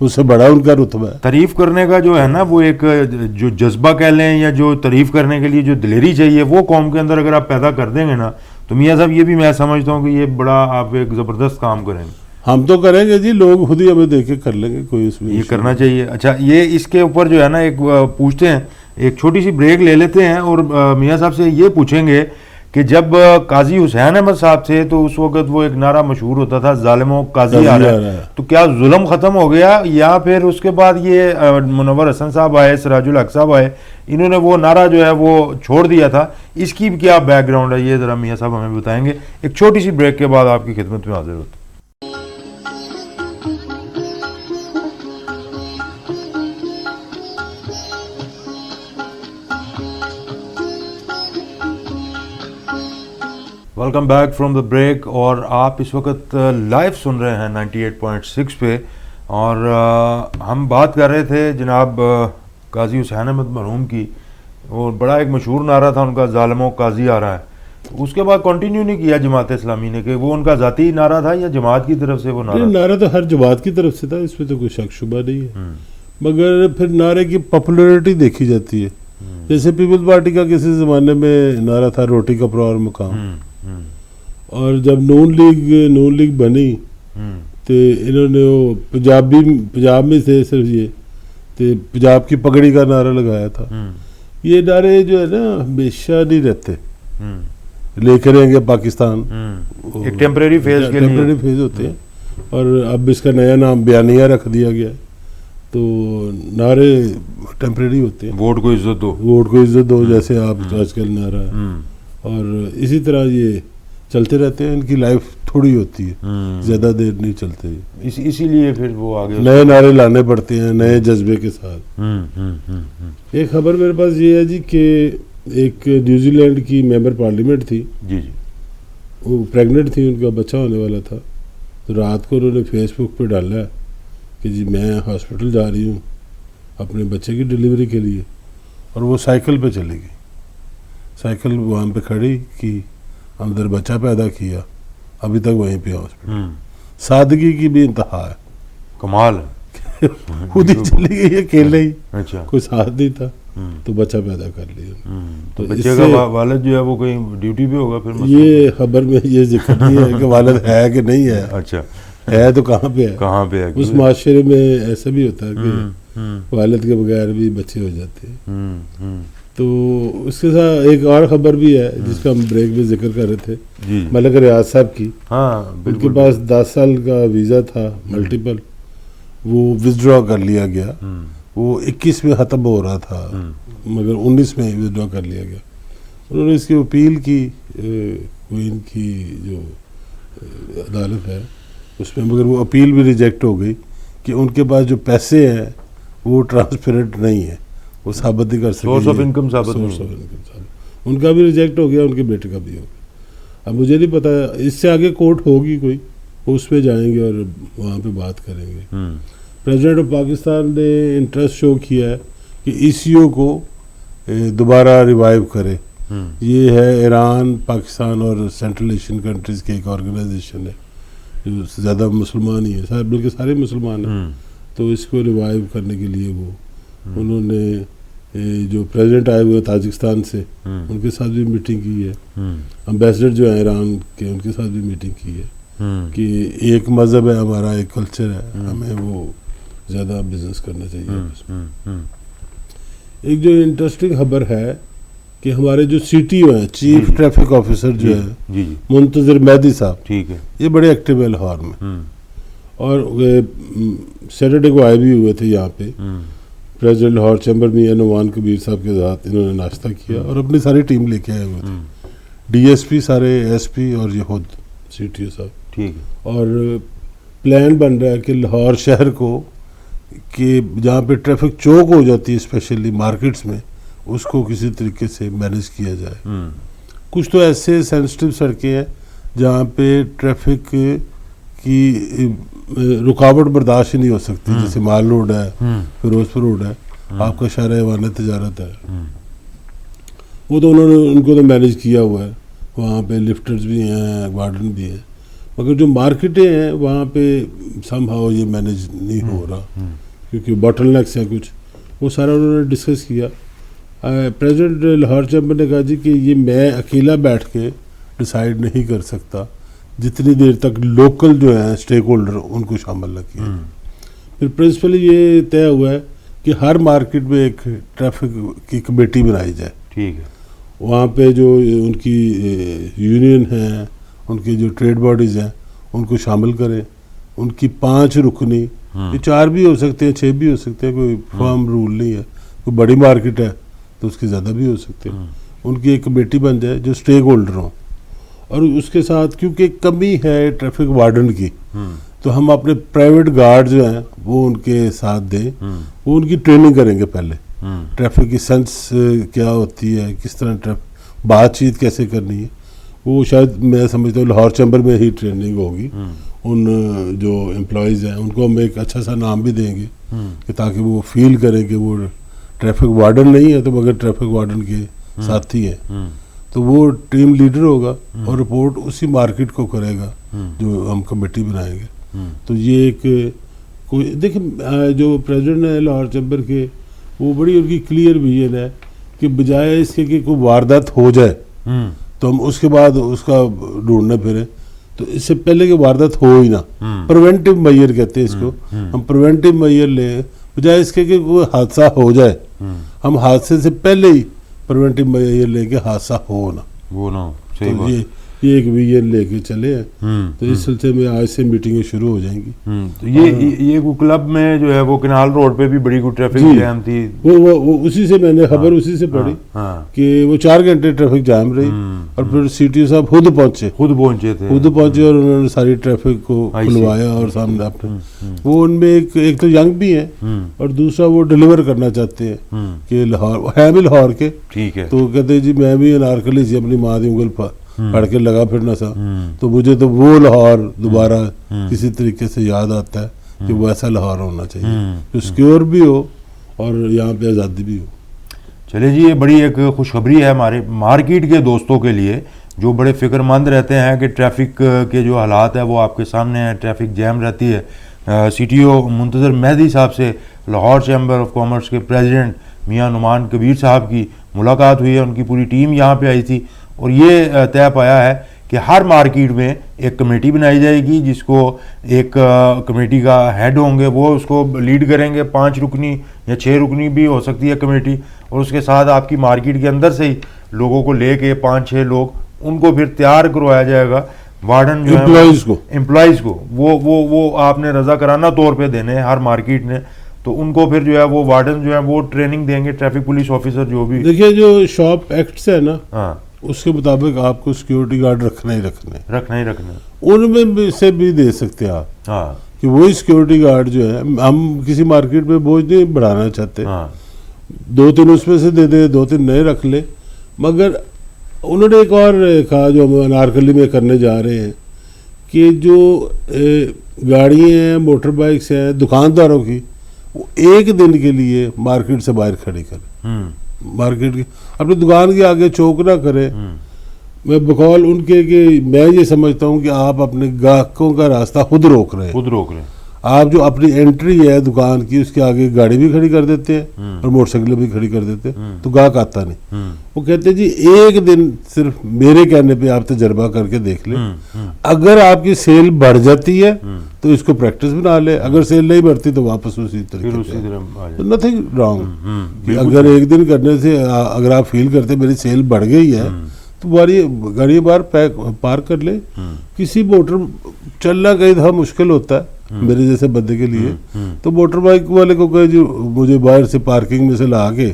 اس سے بڑا ان کا رتبہ ہے. تعریف کرنے کا جو ہے نا وہ ایک جو جذبہ کہہ لیں, یا جو تعریف کرنے کے لیے جو دلیری چاہیے, وہ قوم کے اندر اگر آپ پیدا کر دیں گے نا, تو میاں صاحب یہ بھی میں سمجھتا ہوں کہ یہ بڑا آپ ایک زبردست کام کریں گے. ہم تو کریں گے جی, لوگ خود ہی ہمیں دیکھ کے کر لیں گے, کوئی اس میں یہ کرنا چاہیے. اچھا, یہ اس کے اوپر جو ہے نا ایک پوچھتے ہیں, ایک چھوٹی سی بریک لے لیتے ہیں, اور میاں صاحب سے یہ پوچھیں گے کہ جب قاضی حسین احمد صاحب تھے تو اس وقت وہ ایک نعرہ مشہور ہوتا تھا, ظالموں قاضی آ رہا ہے, تو کیا ظلم ختم ہو گیا, یا پھر اس کے بعد یہ منور حسن صاحب آئے, سراج الحق صاحب آئے, انہوں نے وہ نعرہ جو ہے وہ چھوڑ دیا تھا, اس کی کیا بیک گراؤنڈ ہے, یہ ذرا میاں صاحب ہمیں بتائیں گے. ایک چھوٹی سی بریک کے بعد آپ کی خدمت میں حاضر ہوتے ہیں. Welcome back from the break. اور آپ اس وقت لائیو سن رہے ہیں 98.6 پہ, اور ہم بات کر رہے تھے جناب قاضی حسین احمد مرحوم کی. اور بڑا ایک مشہور نعرہ تھا ان کا, ظالموں قاضی آ رہا ہے. اس کے بعد کنٹینیو نہیں کیا جماعت اسلامی نے, کہ وہ ان کا ذاتی نعرہ تھا یا جماعت کی طرف سے وہ نعرہ تو ہر جماعت کی طرف سے تھا, اس میں تو کوئی شک شبہ نہیں ہے. مگر پھر نعرے کی پاپولیرٹی دیکھی جاتی ہے. جیسے پیپلز پارٹی کا کسی زمانے میں نعرہ تھا روٹی کپڑا اور مقام, اور جب نون لیگ بنی تو انہوں نے وہ پنجاب میں تھے صرف یہ, تو پنجاب کی پگڑی کا نعرہ لگایا تھا. یہ نعرے جو ہے نا ہمیشہ نہیں رہتے, لے کے رہیں گے پاکستان, ایک ٹیمپریری فیز ہوتے ہیں. اور اب اس کا نیا نام بیانیہ رکھ دیا گیا ہے. تو نعرے ٹیمپریری ہوتے ہیں. ووٹ کو عزت دو, ووٹ کو عزت دو, جیسے آپ آج کل نعرہ ہے. اور اسی طرح یہ چلتے رہتے ہیں. ان کی لائف تھوڑی ہوتی ہے, زیادہ دیر نہیں چلتے. اسی لیے پھر وہ آگے نئے نعرے لانے پڑتے ہیں نئے جذبے کے ساتھ. ایک خبر میرے پاس یہ ہے جی کہ ایک نیوزی لینڈ کی ممبر پارلیمنٹ تھی, جی وہ پریگننٹ تھی, ان کا بچہ ہونے والا تھا. تو رات کو انہوں نے فیس بک پہ ڈالا ہے کہ جی میں ہاسپٹل جا رہی ہوں اپنے بچے کی ڈلیوری کے لیے. اور وہ سائیکل پہ چلے گئی, سائیکل وہاں پہ کھڑی کی, اندر بچہ پیدا کیا, ابھی تک وہیں پہ ہاسپٹل. سادگی کی بھی انتہا ہے, کمال ہے. خود ہی چلی گئی اکیلے ہی, اچھا, کوئی ساتھ نہیں تھا, تو بچہ پیدا کر لیا. تو بچے کا والد جو ہے وہ کہیں ڈیوٹی پہ ہوگا پھر؟ یہ خبر میں یہ ذکر نہیں ہے کہ والد ہے کہ نہیں ہے. اچھا, ہے تو کہاں پہ ہے, کہاں پہ ہے. اس معاشرے میں ایسا بھی ہوتا ہے کہ والد کے بغیر بھی بچے ہو جاتے ہیں. تو اس کے ساتھ ایک اور خبر بھی ہے جس کا ہم بریک میں ذکر کر رہے تھے, ملک ریاض صاحب کی. ان کے پاس 10 سال کا ویزا تھا ملٹیپل, وہ ودرا کر لیا گیا. وہ 21 میں ختم ہو رہا تھا مگر 19 میں ودرا کر لیا گیا. انہوں نے اس کی اپیل کی کوئین کی جو عدالت ہے اس میں, مگر وہ اپیل بھی ریجیکٹ ہو گئی کہ ان کے پاس جو پیسے ہیں وہ ٹرانسپیرنٹ نہیں ہے, وہ ثابت نہیں کر سکے. سورس آف انکم ثابت ان کا بھی ریجیکٹ ہو گیا, ان کے بیٹے کا بھی ہو گیا. اب مجھے نہیں پتا اس سے آگے کورٹ ہوگی کوئی, اس پہ جائیں گے اور وہاں پہ بات کریں گے. پریزیڈنٹ آف پاکستان نے انٹرسٹ شو کیا ہے کہ ای سی او کو دوبارہ ریوائیو کرے. یہ ہے ایران, پاکستان اور سینٹرل ایشین کنٹریز کی ایک آرگنائزیشن ہے جو زیادہ مسلمان ہی ہے, بلکہ سارے مسلمان ہیں. تو اس کو ریوائیو کرنے کے لیے وہ انہوں نے جو پریزیڈنٹ آئے ہوئے تاجکستان سے ان کے ساتھ بھی میٹنگ کی ہے. امبیسڈر جو ہیں ایران کے ان کے ساتھ بھی میٹنگ کی ہے کہ ایک مذہب ہے ہمارا, ایک کلچر ہے, ہمیں وہ زیادہ بزنس کرنا چاہیے. ایک جو انٹرسٹنگ خبر ہے کہ ہمارے جو سی ٹی او ہیں, چیف ٹریفک آفیسر جو ہے منتظر مہدی صاحب, ٹھیک ہے, یہ بڑے ایکٹیو ہے لاہور میں. اور سیٹرڈے کو آئے بھی ہوئے تھے یہاں پہ. پریزیڈنٹ لاہور چیمبر میں نعمان کبیر صاحب کے ساتھ انہوں نے ناشتہ کیا اور اپنی ساری ٹیم لے کے آئے ہوئے تھے, ڈی ایس پی سارے, ایس پی اور یہ خود سی ٹی او صاحب. ٹھیک ہے. اور پلان بن رہا ہے کہ لاہور شہر کو, کہ جہاں پہ ٹریفک چوک ہو جاتی ہے اسپیشلی مارکیٹس میں, اس کو کسی طریقے سے مینیج کیا جائے. کچھ تو ایسے سینسٹیو سڑکیں ہیں جہاں پہ ٹریفک کی رکاوٹ برداشت ہی نہیں ہو سکتی, جیسے مال روڈ ہے, فیروزپور روڈ ہے, آپ کا شہر حیوان تجارت ہے. وہ تو انہوں نے ان کو تو مینیج کیا ہوا ہے, وہاں پہ لفٹرز بھی ہیں, گارڈن بھی ہیں. مگر جو مارکیٹیں ہیں وہاں پہ سم ہاؤ یہ مینیج نہیں ہو رہا کیونکہ باٹل نیکس ہیں کچھ, وہ سارا انہوں نے ڈسکس کیا. پریزیڈنٹ لاہور چیمبر نے کہا جی کہ یہ میں اکیلا بیٹھ کے ڈیسائیڈ نہیں کر سکتا جتنی دیر تک لوکل جو ہیں اسٹیک ہولڈر ان کو شامل نہ کیا. پھر پرنسپلی یہ طے ہوا ہے کہ ہر مارکیٹ میں ایک ٹریفک کی کمیٹی بنائی جائے. ٹھیک ہے. وہاں پہ جو ان کی یونین ہیں, ان کی جو ٹریڈ باڈیز ہیں, ان کو شامل کریں. ان کی 5 رکنی, یہ 4 بھی ہو سکتے ہیں, 6 بھی ہو سکتے ہیں, کوئی فرم رول نہیں ہے. کوئی بڑی مارکیٹ ہے تو اس کے زیادہ بھی ہو سکتے ہیں. ان کی ایک کمیٹی بن جائے جو اسٹیک ہولڈر ہوں, اور اس کے ساتھ کیونکہ کمی ہے ٹریفک وارڈن کی, تو ہم اپنے پرائیویٹ گارڈ جو ہیں وہ ان کے ساتھ دیں. وہ ان کی ٹریننگ کریں گے پہلے, ٹریفک کی سینس کیا ہوتی ہے, کس طرح بات چیت کیسے کرنی ہے, وہ شاید میں سمجھتا ہوں لاہور چیمبر میں ہی ٹریننگ ہوگی. ان جو امپلائیز ہیں ان کو ہم ایک اچھا سا نام بھی دیں گے کہ تاکہ وہ فیل کریں کہ وہ ٹریفک وارڈن نہیں ہے تو مگر ٹریفک وارڈن کے ساتھی ہیں. تو وہ ٹیم لیڈر ہوگا اور رپورٹ اسی مارکیٹ کو کرے گا جو ہم کمیٹی بنائیں گے. تو یہ ایک کوئی دیکھیں جو پریزیڈنٹ ہے لاہور چیمبر کے وہ بڑی ان کی کلیئر ویژن ہے کہ بجائے اس کے کہ کوئی واردات ہو جائے تو ہم اس کے بعد اس کا ڈھونڈنے پھریں. تو اس سے پہلے کہ واردات ہو ہی نہ, پریونٹیو میئر کہتے ہیں اس کو, ہم پریونٹیو میئر لیں بجائے اس کے کہ کوئی حادثہ ہو جائے. ہم حادثے سے پہلے ہی پریونٹیو میئر لے کے حادثہ ہو نہ. وہ نہ تو یہ ایک ویژن لے کے چلے ہیں. تو اس سلسلے میں آج سے میٹنگیں شروع ہو جائیں گی. تو یہ کلب میں جو ہے وہ کنال روڈ پہ بھی بڑی کوئی ٹریفک جام تھی, وہ اسی سے میں نے خبر اسی سے پڑھی کہ وہ 4 گھنٹے ٹریفک جام رہی اور پھر سی ٹی او صاحب خود پہنچے اور انہوں نے ساری ٹریفک کو کھلوایا اور سامنے اپنے وہ ان میں ایک تو ینگ بھی ہیں اور دوسرا وہ ڈیلیور کرنا چاہتے ہیں کہ لاہور ہے بھی لاہور کے. ٹھیک ہے. تو کہتے ہیں جی میں بھی انارکلی سے اپنی ماں دی انگل پڑھ کے لگا پھرنا تھا تو مجھے تو وہ لاہور دوبارہ کسی طریقے سے یاد آتا ہے کہ ویسا لاہور ہونا چاہیے جو سیکیور بھی ہو اور یہاں پہ آزادی بھی ہو. چلے جی, یہ بڑی ایک خوشخبری ہے ہمارے مارکیٹ کے دوستوں کے لیے جو بڑے فکر مند رہتے ہیں کہ ٹریفک کے جو حالات ہیں وہ آپ کے سامنے ہیں, ٹریفک جیم رہتی ہے. سی ٹی او منتظر مہدی صاحب سے لاہور چیمبر آف کامرس کے پریزیڈنٹ میاں نعمان کبیر صاحب کی ملاقات ہوئی ہے, ان کی پوری ٹیم یہاں پہ آئی تھی اور یہ طے پایا ہے کہ ہر مارکیٹ میں ایک کمیٹی بنائی جائے گی جس کو ایک کمیٹی کا ہیڈ ہوں گے, وہ اس کو لیڈ کریں گے. 5 رکنی یا 6 رکنی بھی ہو سکتی ہے کمیٹی, اور اس کے ساتھ آپ کی مارکیٹ کے اندر سے ہی لوگوں کو لے کے 5-6 لوگ ان کو پھر تیار کروایا جائے گا. وارڈن جو ہے امپلائیز کو وہ آپ نے رضا کرانہ طور پہ دینے ہر مارکیٹ نے, تو ان کو پھر جو ہے وہ وارڈن جو ہے وہ ٹریننگ دیں گے. ٹریفک پولیس آفیسر جو بھی دیکھیے جو شاپ ایکٹس ہے نا اس کے مطابق آپ کو سیکیورٹی گارڈ رکھنا ہی رکھنا ان میں سے بھی دے سکتے آپ کہ وہی سیکیورٹی گارڈ جو ہے ہم کسی مارکیٹ میں بوجھ نہیں بڑھانا چاہتے, 2-3 اس میں سے دے دے 2-3 نئے رکھ لے. مگر انہوں نے ایک اور کہا جو ہم انارکلی میں کرنے جا رہے ہیں کہ جو گاڑیاں ہیں موٹر بائکس ہیں دکانداروں کی وہ 1 دن کے لیے مارکیٹ سے باہر کھڑی کریں, مارکیٹ کی اپنی دکان کے آگے چوک نہ کرے. میں بقول ان کے کہ میں یہ سمجھتا ہوں کہ آپ اپنے گاہکوں کا راستہ خود روک رہے ہیں. آپ جو اپنی انٹری ہے دکان کی اس کے آگے گاڑی بھی کھڑی کر دیتے ہیں اور موٹر سائیکل بھی کھڑی کر دیتے ہیں تو گاہک آتا نہیں. وہ کہتے ہیں جی 1 دن صرف میرے کہنے پہ آپ تجربہ کر کے دیکھ لیں, اگر آپ کی سیل بڑھ جاتی ہے تو اس کو پریکٹس بنا لے, اگر سیل نہیں بڑھتی تو واپس اسی طریقے سے. Nothing wrong. اگر 1 دن کرنے سے اگر آپ فیل کرتے میری سیل بڑھ گئی ہے تو گاڑی باہر پارک کر لے. کسی موٹر چلنا کئی دفعہ مشکل ہوتا ہے میرے جیسے بندے کے لیے, تو موٹر بائک والے کو کہے جو مجھے باہر سے پارکنگ میں سے لا کے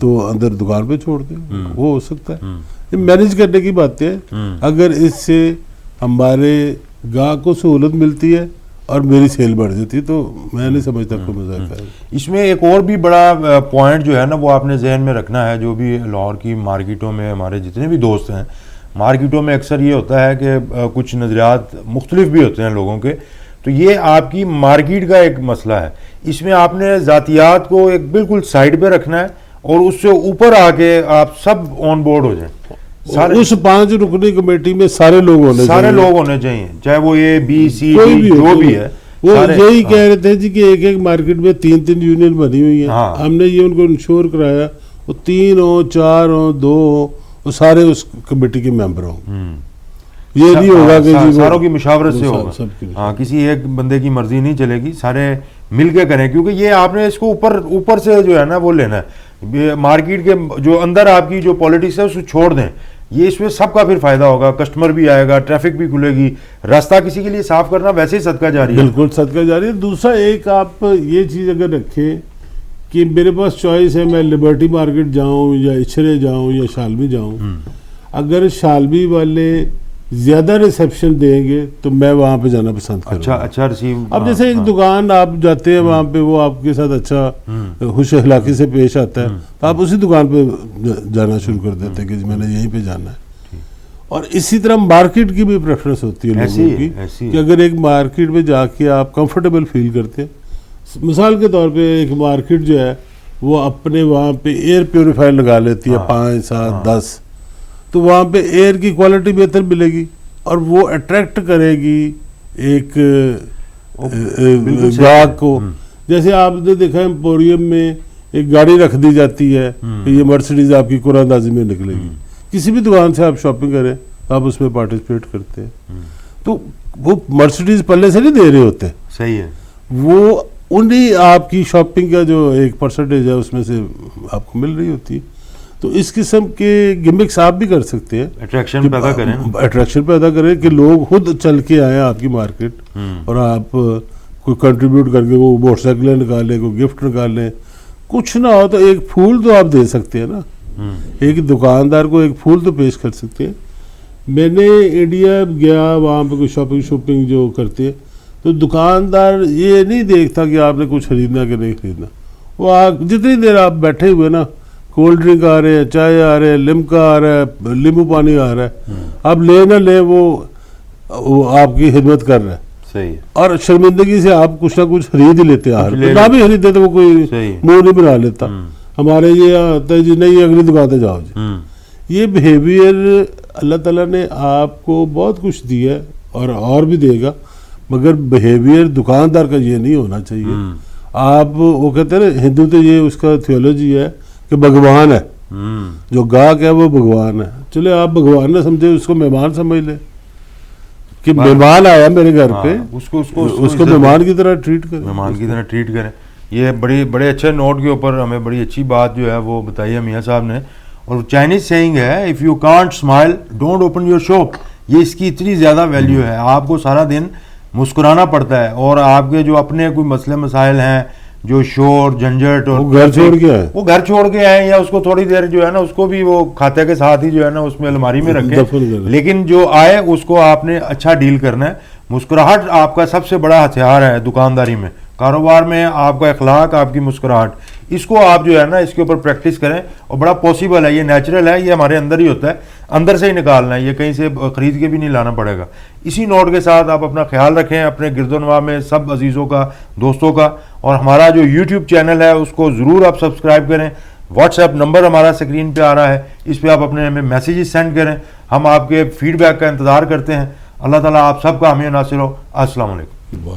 تو اندر دکان پہ چھوڑ دیں, وہ ہو سکتا ہے. یہ مینیج کرنے کی باتیں ہیں. اگر اس سے ہمارے گاہک کو سہولت ملتی ہے اور میری سیل بڑھ جاتی ہے تو میں نہیں سمجھتا کوئی مذاق ہے. اس میں ایک اور بھی بڑا پوائنٹ جو ہے نا وہ آپ نے ذہن میں رکھنا ہے. جو بھی لاہور کی مارکیٹوں میں ہمارے جتنے بھی دوست ہیں مارکیٹوں میں اکثر یہ ہوتا ہے کہ کچھ نظریات مختلف بھی ہوتے ہیں لوگوں کے, تو یہ آپ کی مارکیٹ کا ایک مسئلہ ہے. اس میں آپ نے ذاتیات کو ایک بالکل سائڈ پہ رکھنا ہے اور اس سے اوپر آ کے آپ سب آن بورڈ ہو جائیں. اس 5 رکنی کمیٹی میں سارے لوگ ہونے چاہیے, چاہے وہ اے بی سی جو بھی ہے. وہ یہی کہہ رہے تھے جی کہ ایک مارکیٹ میں 3 یونین بنی ہوئی ہیں. ہم نے یہ ان کو انشور کرایا وہ 3 ہو 4 ہو 2 ہو وہ سارے اس کمیٹی کے ممبر ہوں. یہ نہیں ہوگا کہ ساروں کی مشاورت سے ہوگا. ہاں, کسی ایک بندے کی مرضی نہیں چلے گی, سارے مل کے کریں. کیونکہ یہ آپ نے اس کو اوپر سے جو ہے نا وہ لینا ہے. مارکیٹ کے جو اندر آپ کی جو پالیٹکس ہے اس کو چھوڑ دیں. یہ اس میں سب کا پھر فائدہ ہوگا, کسٹمر بھی آئے گا, ٹریفک بھی کھلے گی. راستہ کسی کے لیے صاف کرنا ویسے ہی صدقہ جاری ہے. بالکل صدقہ جاری ہے. دوسرا ایک آپ یہ چیز اگر رکھیں کہ میرے پاس چوائس ہے میں لبرٹی مارکیٹ جاؤں یا اچھرے جاؤں یا شالبی جاؤں. اگر شالبی والے زیادہ ریسیپشن دیں گے تو میں وہاں پہ جانا پسند کروں گا. اچھا ریسیو. اب جیسے ایک دکان آپ جاتے ہیں وہاں پہ وہ آپ کے ساتھ اچھا خوش اخلاقی سے پیش آتا ہے تو آپ اسی دکان پہ جانا شروع کر دیتے ہیں کہ میں نے یہیں پہ جانا ہے. اور اسی طرح مارکیٹ کی بھی پریفرنس ہوتی ہے لوگوں کی کہ اگر ایک مارکیٹ میں جا کے آپ کمفرٹیبل فیل کرتے ہیں، مثال کے طور پہ ایک مارکیٹ جو ہے وہ اپنے وہاں پہ ایئر پیوریفائر لگا لیتی ہے 5 7 10، تو وہاں پہ ایئر کی کوالٹی بہتر ملے گی اور وہ اٹریکٹ کرے گی ایک گاہک کو. جیسے آپ نے دیکھا ایمپوریم میں ایک گاڑی رکھ دی جاتی ہے کہ یہ مرسیڈیز آپ کی قرآن اندازی میں نکلے گی، کسی بھی دکان سے آپ شاپنگ کریں آپ اس میں پارٹیسپیٹ کرتے ہیں، تو وہ مرسیڈیز پلے سے نہیں دے رہے ہوتے، صحیح ہے، وہ انہی آپ کی شاپنگ کا جو 1% ہے اس میں سے آپ کو مل رہی ہوتی ہے. تو اس قسم کے گمکس آپ بھی کر سکتے ہیں، اٹریکشن پیدا کریں کہ لوگ خود چل کے آئیں آپ کی مارکیٹ اور آپ کوئی کنٹریبیوٹ کر کے وہ موٹر سائیکلیں نکالیں، کوئی گفٹ نکالیں، کچھ نہ ہو تو ایک پھول تو آپ دے سکتے ہیں نا، ایک دکاندار کو ایک پھول تو پیش کر سکتے ہیں. میں نے انڈیا گیا، وہاں پہ کوئی شاپنگ جو کرتے ہیں تو دکاندار یہ نہیں دیکھتا کہ آپ نے کچھ خریدنا کہ نہیں خریدنا، وہ جتنی دیر آپ بیٹھے ہوئے نا، کولڈ ڈرنک آ رہے ہیں، چائے آ رہے ہیں، لمکا آ رہا ہے، لیمبو پانی آ رہا ہے، آپ لے نہ لیں وہ آپ کی خدمت کر رہا ہے. صحیح ہے. اور شرمندگی سے آپ کچھ نہ کچھ خرید ہی لیتے ہیں، نہ بھی خریدتے تو وہ کوئی منہ نہیں بنا لیتا. ہمارے یہ آتا ہے جی نہیں اگلی دکان پہ جاؤ جی. یہ بیہیویئر اللہ تعالیٰ نے آپ کو بہت کچھ دیا ہے اور بھی دے گا، مگر بیہیویئر دکاندار کا یہ نہیں ہونا چاہیے. آپ وہ کہتے ہیں نا، ہندو تو یہ اس کا تھیولوجی ہے کہ بھگوان ہے، جو گاہک ہے وہ بھگوان ہے. چلے آپ بھگوان نہ سمجھے، اس کو مہمان سمجھ لیں کہ مہمان آیا میرے گھر پہ، اس کو مہمان کی طرح ٹریٹ کریں. یہ بڑے اچھے نوٹ کے اوپر ہمیں بڑی اچھی بات جو ہے وہ بتائی ہے میاں صاحب نے. اور چائنیز سیئنگ ہے if you can't smile don't open your shop, یہ اس کی اتنی زیادہ ویلیو ہے. آپ کو سارا دن مسکرانا پڑتا ہے اور آپ کے جو اپنے کوئی مسئلے مسائل ہیں، جو شور جھنجھٹ، اور وہ گھر چھوڑ کے آئیں یا اس کو تھوڑی دیر جو ہے نا اس کو بھی وہ کھاتے کے ساتھ ہی جو ہے نا اس میں الماری میں رکھیں، لیکن جو آئے اس کو آپ نے اچھا ڈیل کرنا ہے. مسکراہٹ آپ کا سب سے بڑا ہتھیار ہے دکانداری میں، کاروبار میں. آپ کا اخلاق، آپ کی مسکراہٹ، اس کو آپ جو ہے نا اس کے اوپر پریکٹس کریں، اور بڑا پاسبل ہے، یہ نیچرل ہے، یہ ہمارے اندر ہی ہوتا ہے، اندر سے ہی نکالنا ہے، یہ کہیں سے خرید کے بھی نہیں لانا پڑے گا. اسی نوٹ کے ساتھ آپ اپنا خیال رکھیں، اپنے گرد و نواح میں سب عزیزوں کا، دوستوں کا، اور ہمارا جو یوٹیوب چینل ہے اس کو ضرور آپ سبسکرائب کریں. واٹس ایپ نمبر ہمارا اسکرین پہ آ رہا ہے، اس پہ آپ اپنے ہمیں میسیجز سینڈ کریں، ہم آپ کے فیڈ بیک کا انتظار کرتے ہیں. اللہ تعالیٰ آپ سب کا حامی و ناصر ہو. السلام علیکم.